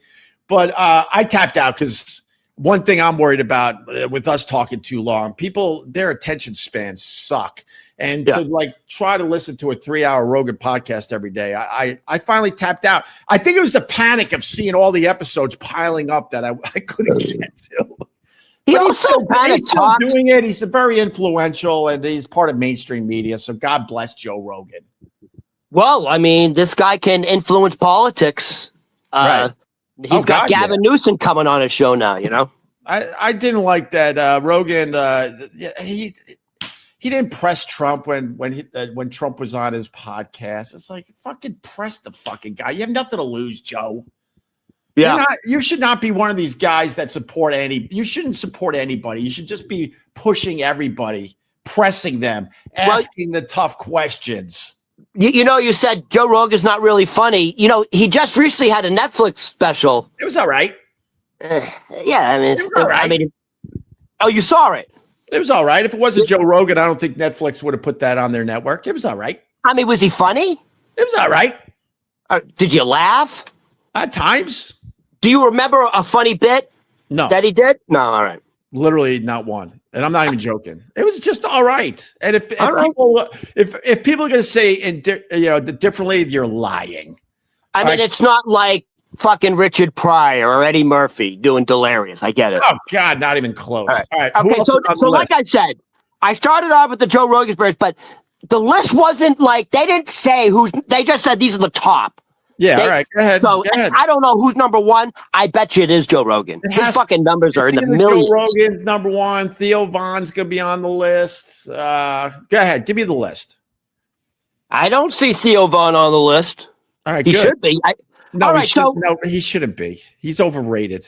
But I tapped out because one thing I'm worried about with us talking too long, people, their attention spans suck. And to like try to listen to a 3-hour Rogan podcast every day, I finally tapped out. I think it was the panic of seeing all the episodes piling up that I couldn't get to. He also he's still doing it. He's very influential, and he's part of mainstream media. So God bless Joe Rogan. Well, I mean, this guy can influence politics. Right. He's got Gavin Newsom coming on his show now. I didn't like that Rogan. He didn't press Trump when Trump was on his podcast. It's like fucking press the fucking guy. You have nothing to lose, Joe. Yeah, you should not be one of these guys that support you shouldn't support anybody. You should just be pushing everybody, pressing them, asking the tough questions. You said Joe Rogan's not really funny. He just recently had a Netflix special. It was all right. Yeah, I mean, it was all right. Oh, you saw it? It was all right. If it wasn't Joe Rogan, I don't think Netflix would have put that on their network. It was all right. I mean, was he funny? It was all right. Did you laugh? At times. Do you remember a funny bit? No. That he did? No, all right. Literally not one. And I'm not even joking. It was just all right. And if people are going to say differently, you're lying. I mean, it's not like fucking Richard Pryor or Eddie Murphy doing Delirious. I get it. Oh God, not even close. All right. Okay, so like I said, I started off with the Joe Rogan first, but the list wasn't like they didn't say they just said these are the top. Yeah, all right. Go ahead. So go ahead. I don't know who's number one. I bet you it is Joe Rogan. His fucking numbers are in the millions. Joe Rogan's number one. Theo Von's gonna be on the list. Go ahead. Give me the list. I don't see Theo Von on the list. All right, he should be. No, he shouldn't be. He's overrated.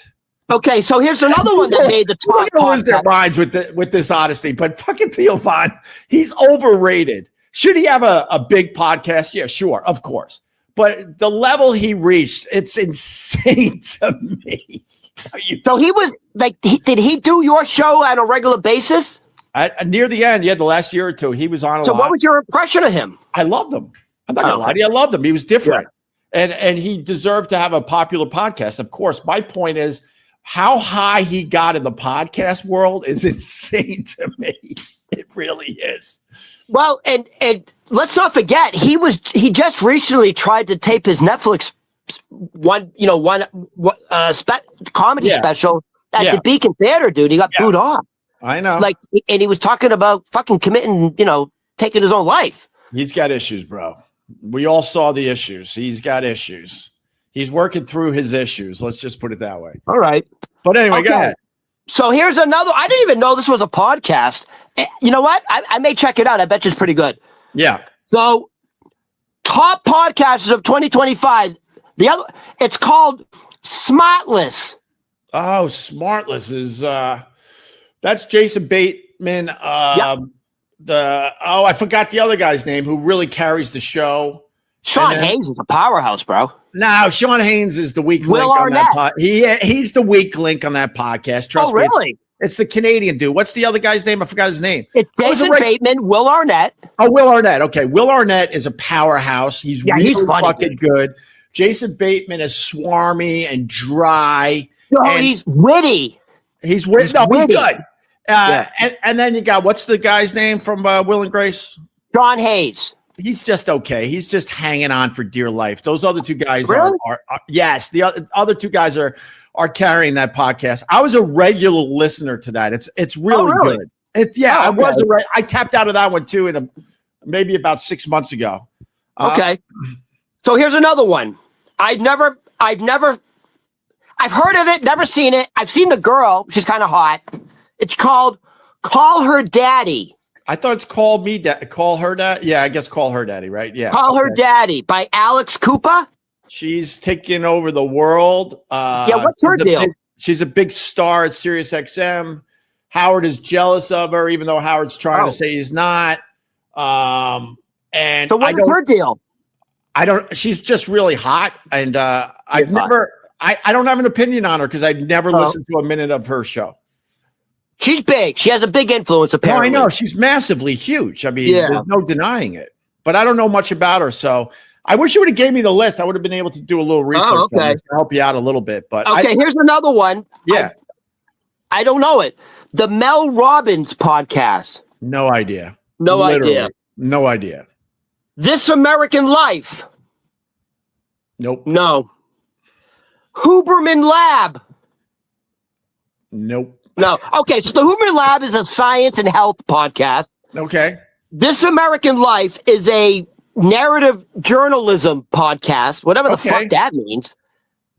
Okay, so here's another one that made the top. People lose their minds with this honesty, but fucking Theo Von, he's overrated. Should he have a big podcast? Yeah, sure, of course. But the level he reached, it's insane to me. So he was like, did he do your show on a regular basis? Near the end, the last year or two, he was on a lot. So what was your impression of him? I loved him. I'm not gonna lie to you. I loved him. He was different. Yeah. And he deserved to have a popular podcast. Of course, my point is how high he got in the podcast world is insane to me. It really is. Well, and let's not forget, he just recently tried to tape his Netflix comedy special at the Beacon Theater, dude. He got booed off. I know. And he was talking about fucking committing, taking his own life. He's got issues, bro. We all saw the issues. He's got issues. He's working through his issues. Let's just put it that way. All right. But anyway, go ahead. So here's another. I didn't even know this was a podcast. You know what? I may check it out. I bet you it's pretty good. Yeah. So top podcasters of 2025. It's called Smartless. Oh, Smartless is that's Jason Bateman. Yep. I forgot the other guy's name who really carries the show. Sean Hayes is a powerhouse, bro. No, Sean Hayes is the weak Will link Arnett. on that he's the weak link on that podcast. Trust me. Really? It's the Canadian dude. What's the other guy's name? I forgot his name. It's Jason Bateman, Will Arnett. Oh, Will Arnett. Okay. Will Arnett is a powerhouse. He's really fucking good. Jason Bateman is swarmy and dry. No, he's witty. He's witty. No, he's good. And then you got, what's the guy's name from Will and Grace? Sean Hayes. He's just okay. He's just hanging on for dear life. Those other two guys really? are yes. The other two guys are carrying that podcast. I was a regular listener to that. It's really good. I tapped out of that one too maybe about 6 months ago. Okay. So here's another one. I've heard of it, never seen it. I've seen the girl. She's kind of hot. It's called Call Her Daddy. I thought it's Call Me Daddy. Call Her Daddy. Yeah, I guess Call Her Daddy, right? Yeah. Call Her Daddy by Alex Cooper. She's taking over the world. What's her deal? She's a big star at Sirius XM. Howard is jealous of her, even though Howard's trying to say he's not. And so what is her deal? She's just really hot. And I don't have an opinion on her because I've never listened to a minute of her show. She's big. She has a big influence, apparently. No, I know. She's massively huge. I mean, there's no denying it. But I don't know much about her. So I wish you would have gave me the list. I would have been able to do a little research on this to help you out a little bit. But here's another one. Yeah. I don't know it. The Mel Robbins podcast. No idea. No idea. No idea. This American Life. Nope. No. Huberman Lab. Nope. No. Okay, so the Huberman Lab is a science and health podcast. Okay. This American Life is a narrative journalism podcast, whatever the fuck that means.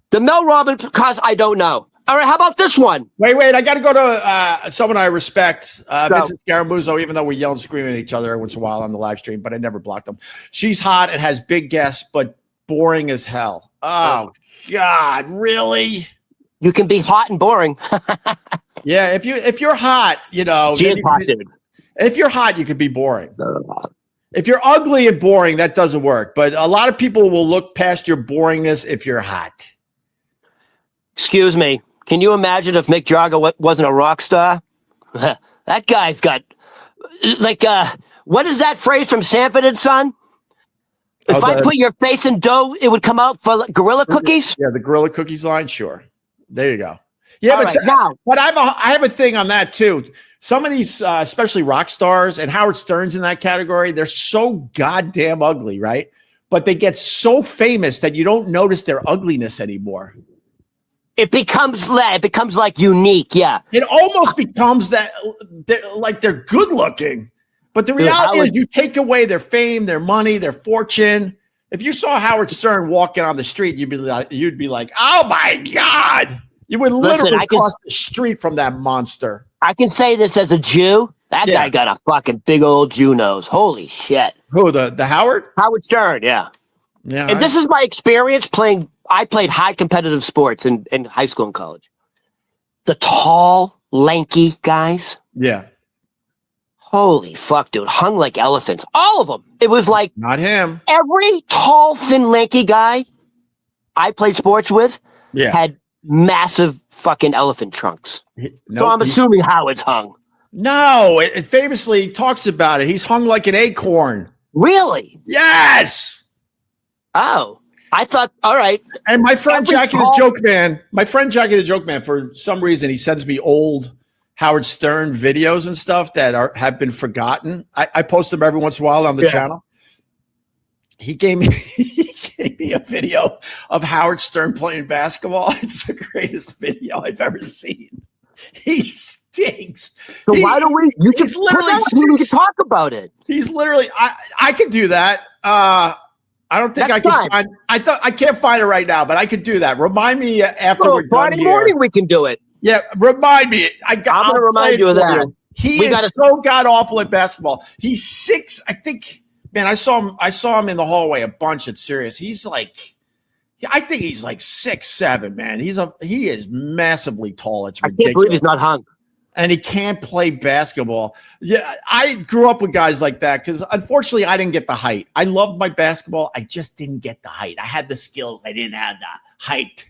The Mel Robbins podcast, I don't know. All right, how about this one? Wait. I got to go to someone I respect, Vincent Scaramuzzo, even though we yell and scream at each other once in a while on the live stream, but I never blocked them. She's hot. It has big guests, but boring as hell. Oh, God, really? You can be hot and boring. Yeah, if you're hot, she is hot, dude. If you're hot, you could be boring. If you're ugly and boring, that doesn't work. But a lot of people will look past your boringness if you're hot. Excuse me. Can you imagine if Mick Jagger wasn't a rock star? That guy's got what is that phrase from Sanford and Son? If I put your face in dough, it would come out for Gorilla Cookies? Yeah, the Gorilla Cookies line, sure. There you go. Yeah, but I have a thing on that too. Some of these, especially rock stars, and Howard Stern's in that category, they're so goddamn ugly, right? But they get so famous that you don't notice their ugliness anymore. It becomes like unique, yeah. It almost becomes that they're good looking, but the reality is you take away their fame, their money, their fortune. If you saw Howard Stern walking on the street, you'd be like, oh my God. You would literally cross the street from that monster. I can say this as a Jew. That guy got a fucking big old Jew nose. Holy shit. Who, the Howard? Howard Stern, yeah. Yeah. And this is my experience playing. I played high competitive sports in high school and college. The tall, lanky guys. Yeah. Holy fuck, dude. Hung like elephants. All of them. It was like. Not him. Every tall, thin, lanky guy I played sports with had massive fucking elephant trunks. So I'm assuming Howard's hung. No, it famously talks about it. He's hung like an acorn. Really? Yes. Oh, I thought, all right. And my friend Jackie the Joke Man, for some reason, he sends me old Howard Stern videos and stuff that have been forgotten. I post them every once in a while on the channel. He gave me a video of Howard Stern playing basketball. It's the greatest video I've ever seen. He stinks. So why don't we? You just literally we can talk about it. He's literally. I could do that. I don't think I can find. I can't find it right now, but I could do that. Remind me after we're done Friday morning we can do it. Yeah, remind me. I'm going to remind you of that. He is so god awful at basketball. He's 6. I think. Man, I saw him in the hallway a bunch at Sirius. He's like, I think he's like 6'7", man. He is massively tall. It's ridiculous. I can't believe he's not hung. And he can't play basketball. Yeah, I grew up with guys like that because unfortunately I didn't get the height. I loved my basketball. I just didn't get the height. I had the skills. I didn't have the height.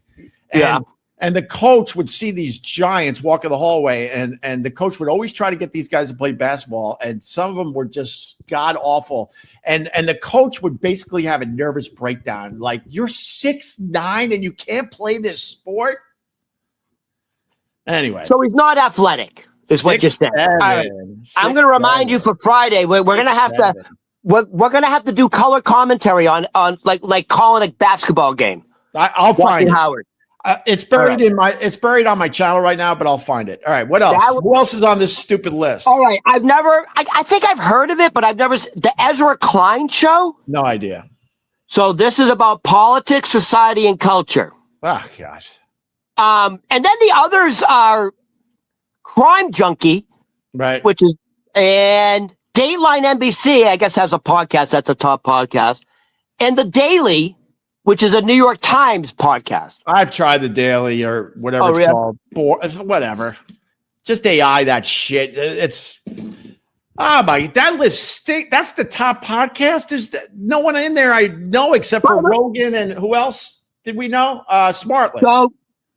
And the coach would see these giants walk in the hallway, and the coach would always try to get these guys to play basketball, and some of them were just god awful. And the coach would basically have a nervous breakdown, like, you're 6'9" and you can't play this sport. Anyway, so he's not athletic, is what you're saying. All right. I'm going to remind you for Friday. We're going to have to we're going to have to do color commentary on like calling a basketball game. I'll find it. Howard. It's buried it's buried on my channel right now, but I'll find it. All right. What else? Who else is on this stupid list? All right. I think I've heard of it, but I've never the Ezra Klein show. No idea. So this is about politics, society, and culture. Oh gosh. And then the others are Crime Junkie, right? And Dateline NBC, I guess, has a podcast. That's a top podcast. And The Daily, which is a New York Times podcast. I've tried The Daily or whatever it's called. Whatever. Just AI that shit. It's that list stink. That's the top podcast. There's no one in there I know except for Rogan, and who else did we know? Smartless.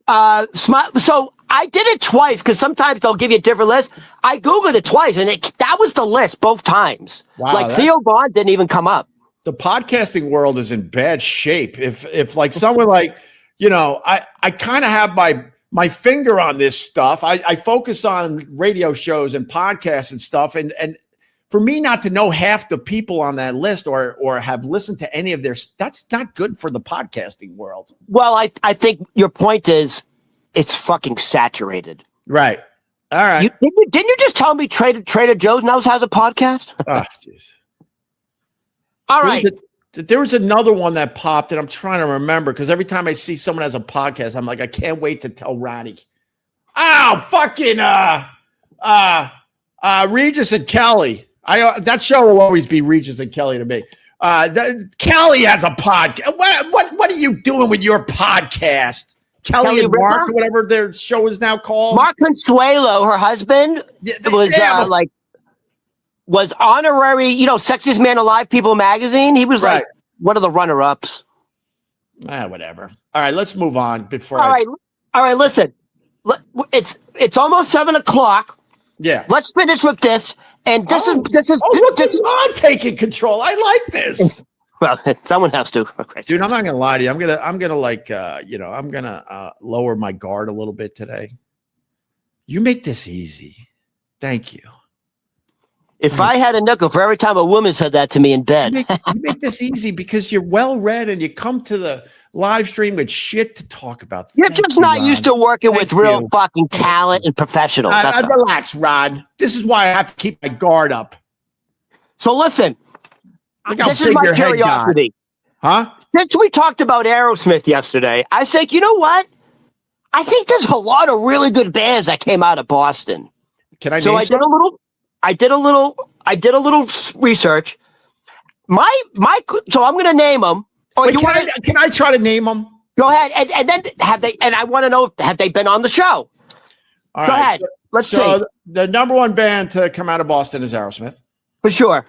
So I did it twice because sometimes they'll give you a different list. I Googled it twice, and that was the list both times. Wow, like Theo Vaughn didn't even come up. The podcasting world is in bad shape. If like someone like, I kind of have my finger on this stuff. I focus on radio shows and podcasts and stuff. And for me not to know half the people on that list or have listened to any of that's not good for the podcasting world. Well, I think your point is it's fucking saturated. Right. All right. Didn't you just tell me Trader Joe's now has a podcast? Oh, jeez. All right. There was another one that popped, and I'm trying to remember because every time I see someone has a podcast, I'm like, I can't wait to tell Roddy. Oh, fucking Regis and Kelly. That show will always be Regis and Kelly to me. Kelly has a podcast. What are you doing with your podcast? Kelly and Mark, or whatever their show is now called. Mark Consuelo, her husband, was honorary, Sexiest Man Alive People magazine. He was like one of the runner-ups. Whatever. All right, let's move on before. All right. Listen, it's almost 7:00. Yeah. Let's finish with this. And this is on taking control. I like this. Well, someone has to. Okay. Dude, I'm not gonna lie to you. I'm gonna lower my guard a little bit today. You make this easy. Thank you. If I had a nickel for every time a woman said that to me in bed. You make this easy because you're well read and you come to the live stream with shit to talk about. You're just not used to working with real fucking talent and professionals. Relax, Rod. This is why I have to keep my guard up. So listen, this is my curiosity. Huh? Since we talked about Aerosmith yesterday, I said, you know what? I think there's a lot of really good bands that came out of Boston. Can I name some? I did a little research. So I'm going to name them. Can I try to name them? Go ahead. And then I want to know, have they been on the show? All Go right, ahead. Let's see. The number one band to come out of Boston is Aerosmith. For sure.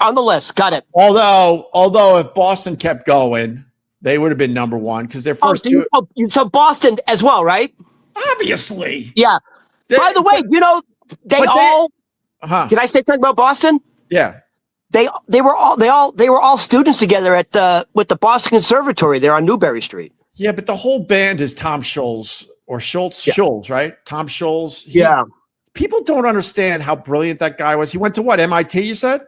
On the list. Got it. Although if Boston kept going, they would have been number one because their first two. So Boston as well, right? Obviously. Yeah. By the way, Can I say something about Boston? Yeah. They were all students together with the Boston Conservatory there on Newbury Street. Yeah, but the whole band is Tom Scholz or Schultz, right? Tom Scholz. People don't understand how brilliant that guy was. He went to what, MIT, you said?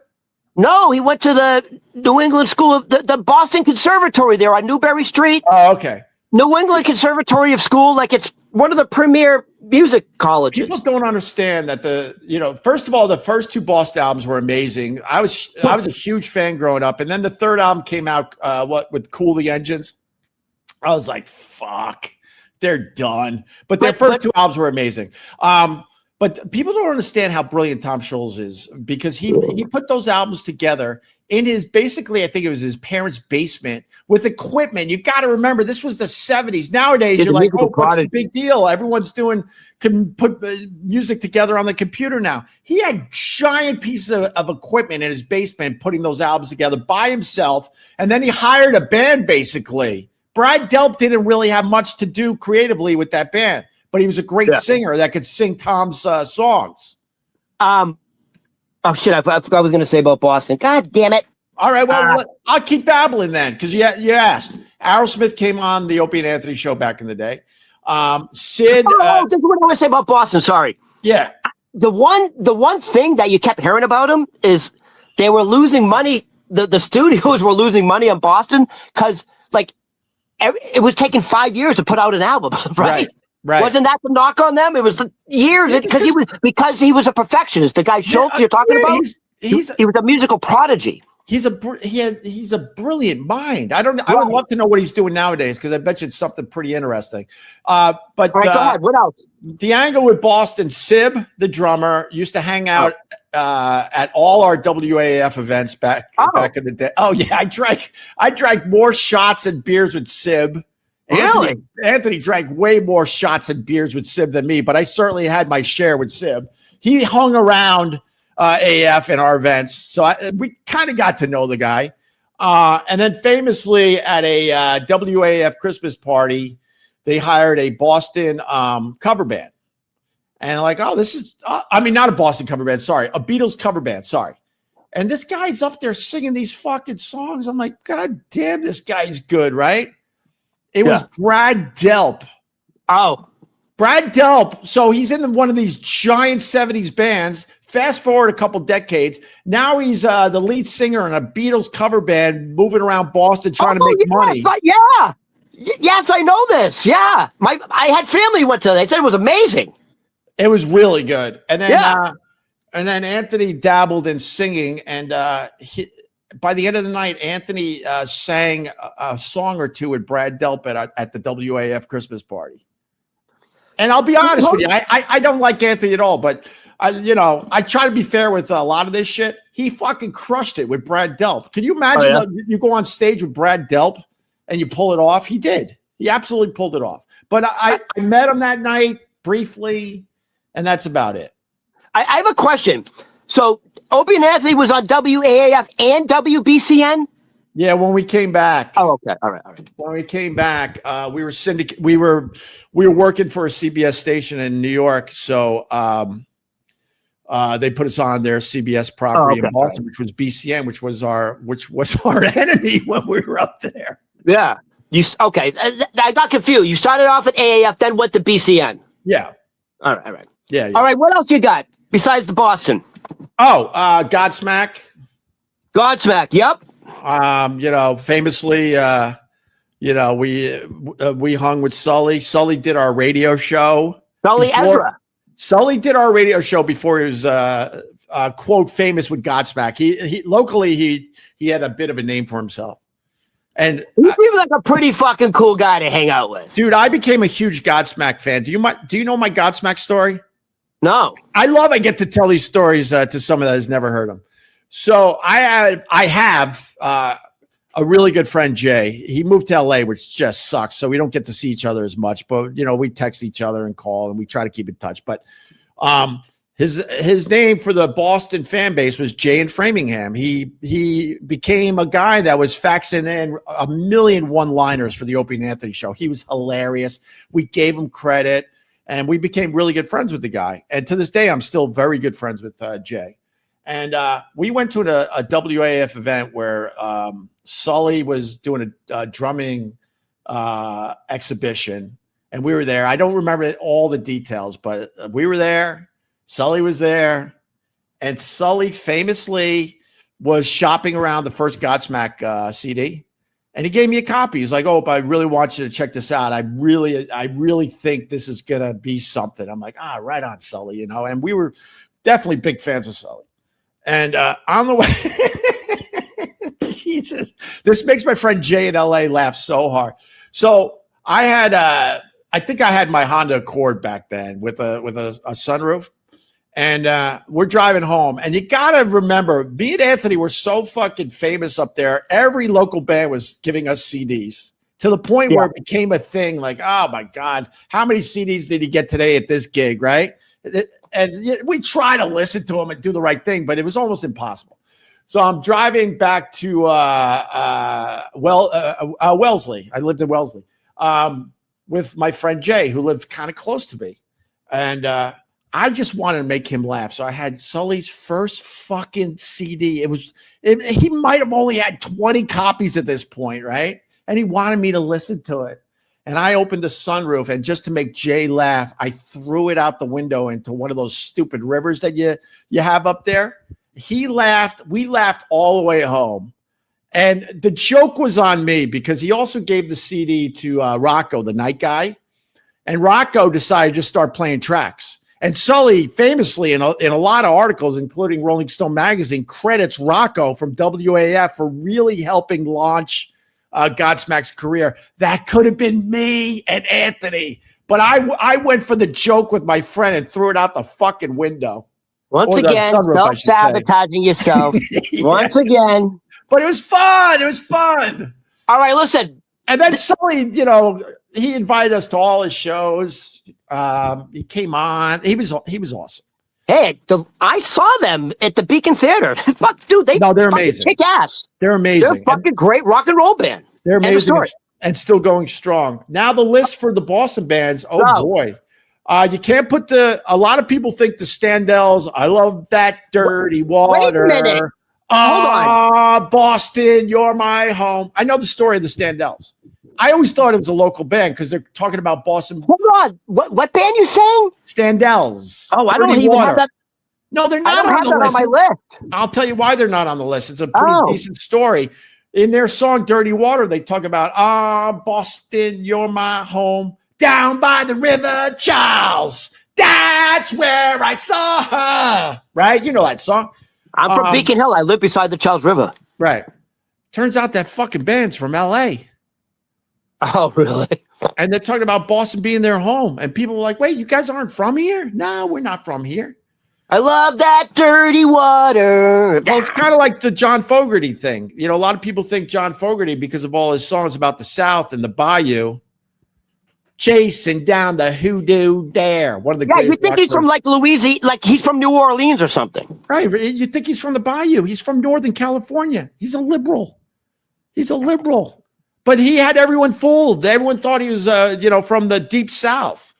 No, he went to the New England School of the Boston Conservatory there on Newbury Street. Oh, okay. New England Conservatory of School, like it's one of the premier music colleges. People don't understand that first of all, the first two Boston albums were amazing. I was a huge fan growing up. And then the third album came out, with Cool the Engines. I was like, fuck. They're done. But their first two albums were amazing. But people don't understand how brilliant Tom Scholz is, because he put those albums together in his, basically, I think it was his parents' basement with equipment. You got to remember, this was the 70s. Nowadays, you're like, oh, what's the big deal? Everyone's can put music together on the computer now. He had giant pieces of equipment in his basement putting those albums together by himself. And then he hired a band, basically. Brad Delp didn't really have much to do creatively with that band, but he was a great singer that could sing Tom's songs. Oh, shit, I forgot what I was going to say about Boston. God damn it. All right, well, I'll keep babbling then, because you asked. Aerosmith came on the Opie and Anthony show back in the day. Sid. That's what I want to say about Boston, sorry. Yeah. The one thing that you kept hearing about them is they were losing money. The studios were losing money on Boston because, like, it was taking 5 years to put out an album, right? Right. Wasn't that the knock on them? It was years because he was a perfectionist. The guy Schultz you're talking about, he was a musical prodigy. He's a brilliant mind. I would love to know what he's doing nowadays, because I bet you it's something pretty interesting. But all right, go ahead. What else? The angle with Boston, Sib, the drummer, used to hang out at all our WAF events back in the day. Oh yeah, I drank more shots and beers with Sib. Really? Anthony drank way more shots and beers with Sib than me, but I certainly had my share with Sib. He hung around AF in our events, so we kind of got to know the guy. And then famously at a WAF Christmas party, they hired a Boston cover band. And like, oh, this is, not a Boston cover band, sorry, a Beatles cover band, sorry. And this guy's up there singing these fucking songs. I'm like, God damn, this guy's good, right? It was Brad Delp. Oh. Brad Delp. So he's in one of these giant 70s bands. Fast forward a couple decades. Now he's the lead singer in a Beatles cover band moving around Boston trying to make money. Yeah. Yes, I know this. Yeah. I had family who went to that. They said it was amazing. It was really good. And then Anthony dabbled in singing, and by the end of the night, Anthony sang a song or two with Brad Delp at the WAF Christmas party. And I'll be honest with you, I don't like Anthony at all, but I try to be fair with a lot of this shit. He fucking crushed it with Brad Delp. Can you imagine you go on stage with Brad Delp and you pull it off? He did. He absolutely pulled it off. But I met him that night briefly, and that's about it. I have a question. So Opie and Anthony was on WAAF and WBCN? Yeah, when we came back. Oh, okay. All right. When we came back, we were working for a CBS station in New York, so they put us on their CBS property in Boston, which was BCN, which was our enemy when we were up there. Yeah. I got confused. You started off at AAF, then went to BCN. Yeah. All right. Yeah. All right. What else you got besides the Boston? Oh, Godsmack. Godsmack. Yep. Famously, we hung with Sully. Sully did our radio show. Sully did our radio show before he was quote famous with Godsmack. He locally he had a bit of a name for himself. And he seems like a pretty fucking cool guy to hang out with. Dude, I became a huge Godsmack fan. Do you know my Godsmack story? No. I get to tell these stories to someone that has never heard them. So I have a really good friend, Jay. He moved to LA, which just sucks. So we don't get to see each other as much, but we text each other and call, and we try to keep in touch. But his name for the Boston fan base was Jay in Framingham. He became a guy that was faxing in a million one-liners for the Opie and Anthony show. He was hilarious. We gave him credit, and we became really good friends with the guy. And to this day, I'm still very good friends with Jay. And we went to a WAF event where Sully was doing a drumming exhibition, and we were there. I don't remember all the details, but we were there. Sully was there, and Sully famously was shopping around the first Godsmack CD, and he gave me a copy. He's like, "Oh, I really want you to check this out. I really think this is gonna be something." I'm like, right on, Sully," And we were definitely big fans of Sully. And on the way, Jesus, this makes my friend Jay in LA laugh so hard. So I had I think I had my Honda Accord back then with a sunroof. And we're driving home. And you got to remember, me and Anthony were so fucking famous up there. Every local band was giving us CDs to the point where it became a thing. Like, oh, my God, how many CDs did he get today at this gig, right? And we try to listen to him and do the right thing, but it was almost impossible. So I'm driving back to Wellesley. I lived in Wellesley with my friend Jay, who lived kind of close to me. And I just wanted to make him laugh. So I had Sully's first fucking CD. He might have only had 20 copies at this point, right? And he wanted me to listen to it. And I opened the sunroof, and just to make Jay laugh, I threw it out the window into one of those stupid rivers that you have up there. He laughed. We laughed all the way home. And the joke was on me because he also gave the CD to Rocco, the night guy. And Rocco decided to just start playing tracks. And Sully, famously in a lot of articles, including Rolling Stone magazine, credits Rocco from WAF for really helping launch Godsmack's career. That could have been me and Anthony. But I went for the joke with my friend and threw it out the fucking window. Once again, self-sabotaging yourself. Yeah. Once again. But it was fun. It was fun. All right, listen. And then Sully, he invited us to all his shows. He came on. He was awesome. Hey, I saw them at the Beacon Theater. Fuck, dude, they're amazing. Kick ass. They're amazing. They're fucking great rock and roll band. They're amazing and still going strong. Now the list for the Boston bands. Oh boy, you can't put a lot of people think the Standells. I love that dirty water. Wait a minute. Hold on. Boston, you're my home. I know the story of the Standells. I always thought it was a local band because they're talking about Boston. Hold on. What band you saying? Standells. Oh, I don't even have that. No, they're not on the list. On my list. I'll tell you why they're not on the list. It's a pretty decent story. In their song Dirty Water, they talk about, Boston, you're my home. Down by the River Charles. That's where I saw her. Right? You know that song. I'm from Beacon Hill. I live beside the Charles River. Right. Turns out that fucking band's from L.A. Oh, really? And they're talking about Boston being their home. And people were like, wait, you guys aren't from here? No, we're not from here. I love that dirty water. Well, it's kind of like the John Fogerty thing. A lot of people think John Fogerty, because of all his songs about the South and the Bayou, chasing down the hoodoo dare. One of the you think he's from like Louisiana, like he's from New Orleans or something. Right. You think he's from the Bayou. He's from Northern California. He's a liberal. But he had everyone fooled. Everyone thought he was, from the deep South.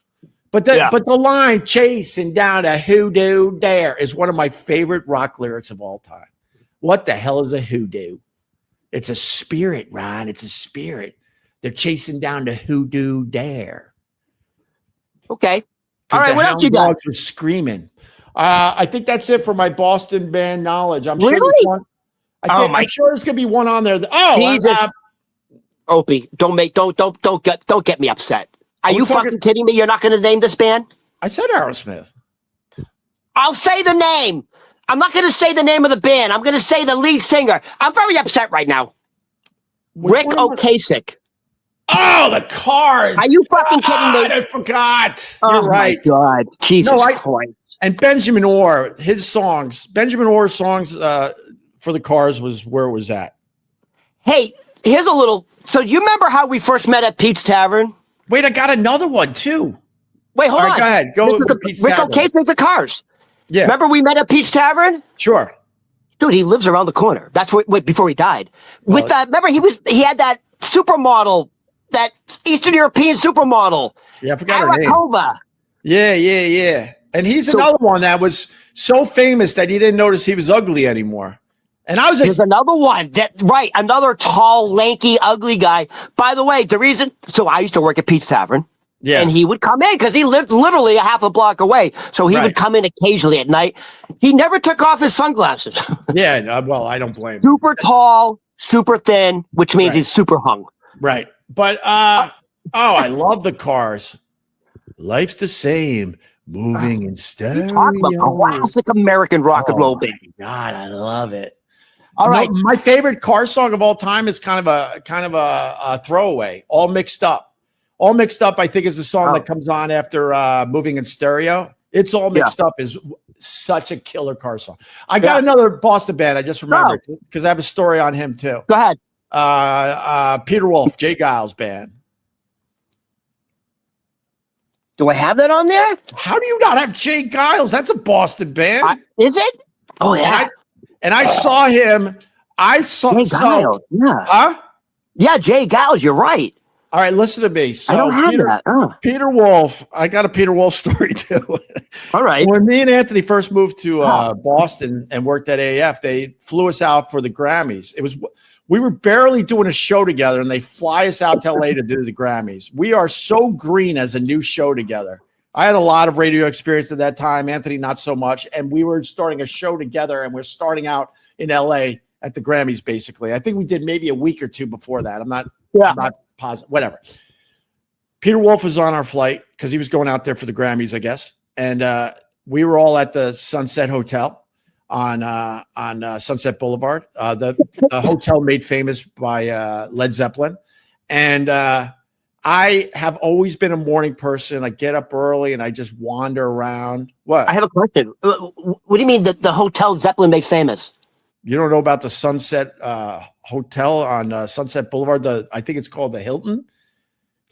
But the line "chasing down a hoodoo dare" is one of my favorite rock lyrics of all time. What the hell is a hoodoo? It's a spirit, Ron. It's a spirit. They're chasing down the hoodoo dare. Okay. All right. What else you got? Are screaming. I think that's it for my Boston band knowledge. I'm really? Sure. I'm sure there's gonna be one on there. Opie, don't get me upset. Are you fucking kidding me? You're not going to name this band? I said Aerosmith. I'll say the name. I'm not going to say the name of the band. I'm going to say the lead singer. I'm very upset right now. Rick Ocasek. Oh, the Cars. Are you fucking kidding me? I forgot. You're right. My God. Jesus Christ. And Benjamin Orr, Benjamin Orr's songs for the Cars was where it was at. Hey, here's a little. So you remember how we first met at Pete's Tavern? Wait, I got another one too. Wait, hold on. Go ahead. Go with Pete's Rick Tavern. Ocasek, the Cars. Yeah. Remember we met at Pete's Tavern? Sure. Dude, he lives around the corner. That's what before he died. With that, remember he had that supermodel, that Eastern European supermodel. Yeah, I forgot her name. Yeah. And he's another one that was so famous that he didn't notice he was ugly anymore. And I was There's another one another tall, lanky, ugly guy. By the way, so I used to work at Pete's Tavern. Yeah. And he would come in because he lived literally a half a block away. So he would come in occasionally at night. He never took off his sunglasses. Yeah, well, I don't blame him. Super tall, super thin, which means he's super hung. Right. But I love the Cars. Life's the same. Moving in stereo. Talk about classic American rock and roll band. God, I love it. All right. My favorite Cars song of all time is kind of a throwaway, All Mixed Up. All Mixed Up, I think, is the song that comes on after Moving in Stereo. It's All Mixed Up is such a killer car song. I got another Boston band. I just remembered because I have a story on him too. Go ahead. Peter Wolf, Jay Giles band. Do I have that on there? How do you not have Jay Giles? That's a Boston band. Is it? Oh, yeah. And I saw him. I saw Jay Giles. Yeah. Huh? Yeah, Jay Giles. You're right. All right, listen to me. So I don't have that. Peter Wolf. I got a Peter Wolf story too. All right. So when me and Anthony first moved to Boston and worked at AAF, they flew us out for the Grammys. We were barely doing a show together, and they fly us out to LA to do the Grammys. We are so green as a new show together. I had a lot of radio experience at that time. Anthony, not so much. And we were starting a show together, and we're starting out in LA at the Grammys, basically. I think we did maybe a week or two before that. I'm not positive. Whatever. Peter Wolf was on our flight because he was going out there for the Grammys, I guess. And we were all at the Sunset Hotel on Sunset Boulevard, the hotel made famous by Led Zeppelin. And I have always been a morning person. I get up early and I just wander around. What? I have a question. What do you mean that the hotel Zeppelin made famous? You don't know about the Sunset Hotel on Sunset Boulevard? I think it's called the Hilton.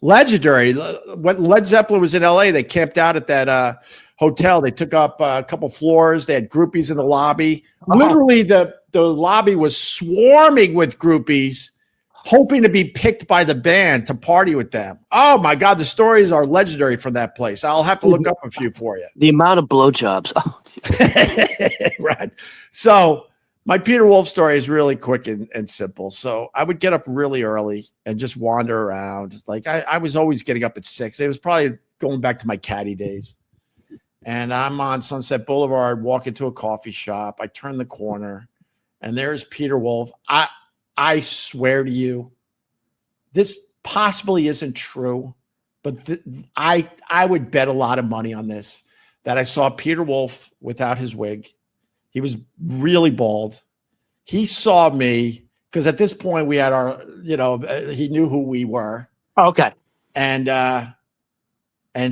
Legendary. When Led Zeppelin was in LA, they camped out at that hotel. They took up a couple floors. They had groupies in the lobby. Literally, the lobby was swarming with groupies, hoping to be picked by the band to party with them. Oh my God, the stories are legendary from that place. I'll have to look up a few for you. The amount of blowjobs. Right. So my Peter Wolf story is really quick and simple. So I would get up really early and just wander around. Like I was always getting up at 6. It was probably going back to my caddy days. And I'm on Sunset Boulevard, walk into a coffee shop. I turn the corner, and there's Peter Wolf. I swear to you, this possibly isn't true, but I would bet a lot of money on this, that I saw Peter Wolf without his wig. He was really bald. He saw me because at this point we had our, he knew who we were. Oh, okay. And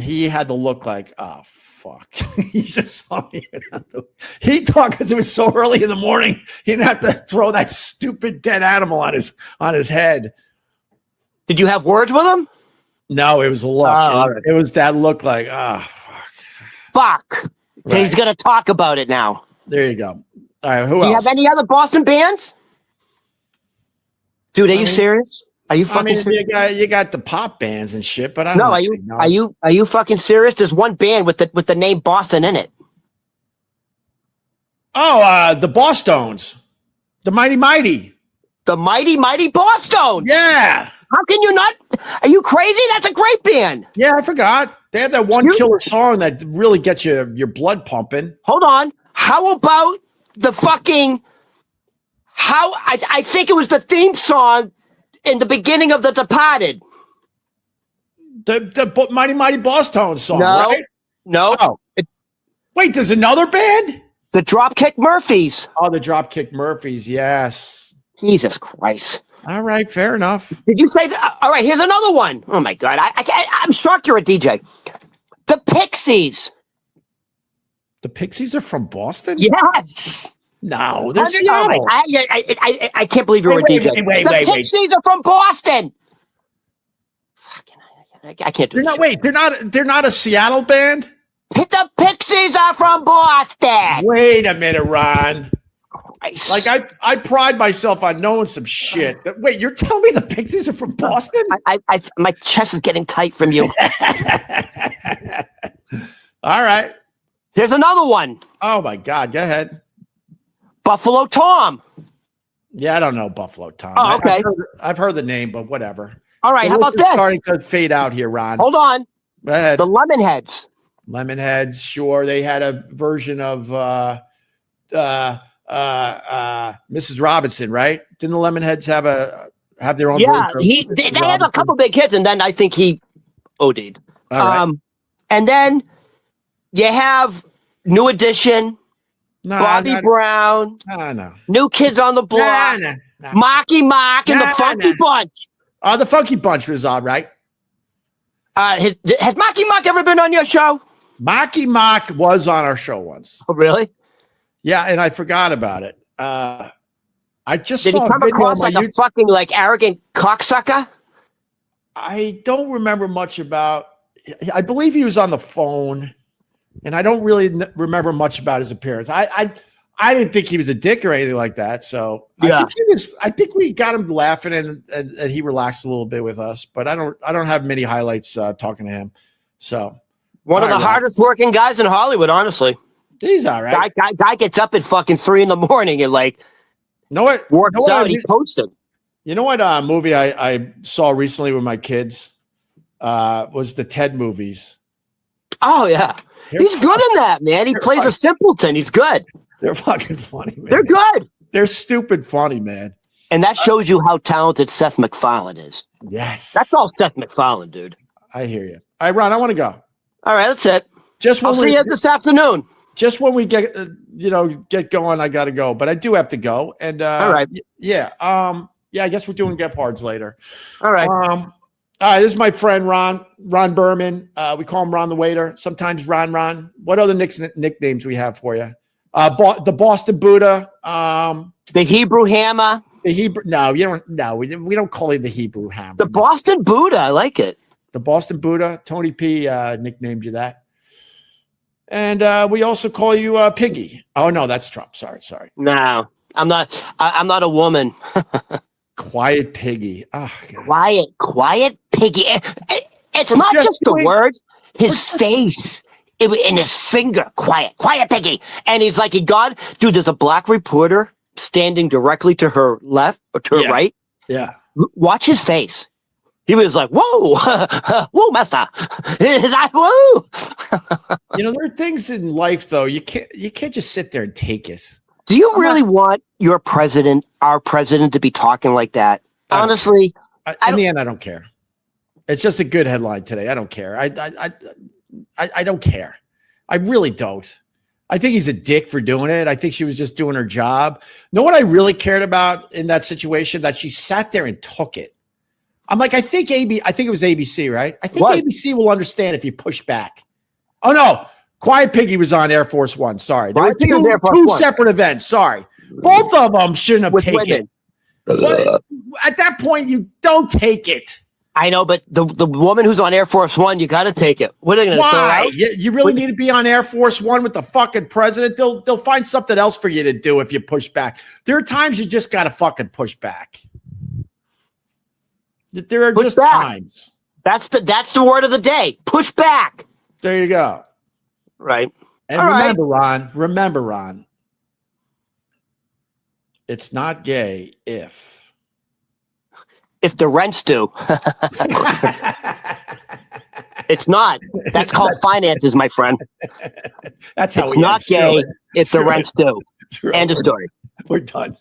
he had the look like, oh, fuck. He just saw me. He thought because it was so early in the morning, he didn't have to throw that stupid dead animal on his head. Did you have words with him? No, it was a look. It was that look like, oh, fuck. Right. He's going to talk about it now. There you go. All right, who else? Do you have any other Boston bands? Dude, are you serious? Are you fucking serious? You got the pop bands and shit, but are you fucking serious? There's one band with the name Boston in it. Oh, the Bosstones. The Mighty Mighty. The Mighty Mighty Bosstones. Yeah. How can you not? Are you crazy? That's a great band. Yeah, I forgot. They have that one killer song that really gets your blood pumping. Hold on. How about the fucking I think it was the theme song in the beginning of The Departed. The Mighty Mighty Bosstones song, right? No. Oh. Wait, there's another band? The Dropkick Murphys. Oh, the Dropkick Murphys, yes. Jesus Christ. All right, fair enough. Did you say that? All right, here's another one. Oh, my God. I'm shocked you're a DJ. The Pixies. The Pixies are from Boston? Yes. No, they're Seattle. I can't believe you're a DJ. Wait, the Pixies are from Boston. I can't do it. They're not a Seattle band? The Pixies are from Boston. Wait a minute, Ron. Christ. Like I pride myself on knowing some shit. Wait, you're telling me the Pixies are from Boston? My chest is getting tight from you. All right. Here's another one. Oh my God, go ahead. Buffalo Tom. Yeah, I don't know Buffalo Tom. Oh, okay. I've heard the name, but whatever. All right, how about this? Starting to fade out here, Ron. Hold on. Go ahead. The Lemonheads. Lemonheads, sure. They had a version of Mrs. Robinson, right? Didn't the Lemonheads have their own version? They had a couple big hits, and then I think he OD'd. All right. And then you have New Edition, Bobby Brown, New Kids on the Block, Marky Mark, and the Funky Bunch. The Funky Bunch was all right. Has Marky Mark ever been on your show? Marky Mark was on our show once. Oh, really? Yeah, and I forgot about it. I just Did saw he come a video across like a fucking arrogant cocksucker? I don't remember much about. I believe he was on the phone, and I don't really remember much about his appearance. I didn't think he was a dick or anything like that. So yeah. I think we got him laughing and he relaxed a little bit with us. But I don't have many highlights talking to him. So one of the hardest working guys in Hollywood, honestly. He's all right. Guy gets up at fucking 3 a.m. and know what works out. He posted. You know what movie I saw recently with my kids was the Ted movies. Oh yeah, he's good in that, man. He plays a simpleton. He's good. They're fucking funny, man. They're good. They're stupid funny, man. And that shows you how talented Seth MacFarlane is. Yes, that's all Seth MacFarlane, dude. I hear you. All right, Ron, I want to go. All right, that's it. I'll see you this afternoon. Just when we get get going, I got to go, but I do have to go. And all right, yeah, I guess we're doing Gepards later. All right. All right, this is my friend Ron Berman. We call him Ron the Waiter. Sometimes Ron. What other nicknames we have for you? The Boston Buddha. The Hebrew Hammer. The Hebrew. No, you don't. No, we don't call him the Hebrew Hammer. The Boston Buddha. I like it. The Boston Buddha. Tony P. Nicknamed you that. And we also call you Piggy. Oh no, that's Trump. Sorry. No, I'm not. I'm not a woman. Quiet Piggy. Oh, quiet Piggy. It's not just the words. His face and his finger. Quiet Piggy. And he's like, dude, there's a black reporter standing directly to her left or to her right. Yeah. Watch his face. He was like, whoa, whoa, master. His eye, whoa. There are things in life, though. You can't just sit there and take it. Do you really want our president, to be talking like that? Honestly, in the end, I don't care. It's just a good headline today. I don't care. I don't care. I really don't. I think he's a dick for doing it. I think she was just doing her job. Know what I really cared about in that situation? That she sat there and took it. I'm like, I think it was ABC, right? I think ABC will understand if you push back. Oh no. Quiet Piggy was on Air Force One. Sorry. There were two separate events. Sorry. Both of them shouldn't have taken it. At that point, you don't take it. I know, but the woman who's on Air Force One, you got to take it. What are they going to say? Why? You really need to be on Air Force One with the fucking president? They'll find something else for you to do if you push back. There are times you just got to fucking push back. There are just times. That's the word of the day. Push back. There you go. Right. And remember, Ron, it's not gay if the rent's due. It's not. That's called finances, my friend. That's how it's not gay if the rent's due. End of story. We're done.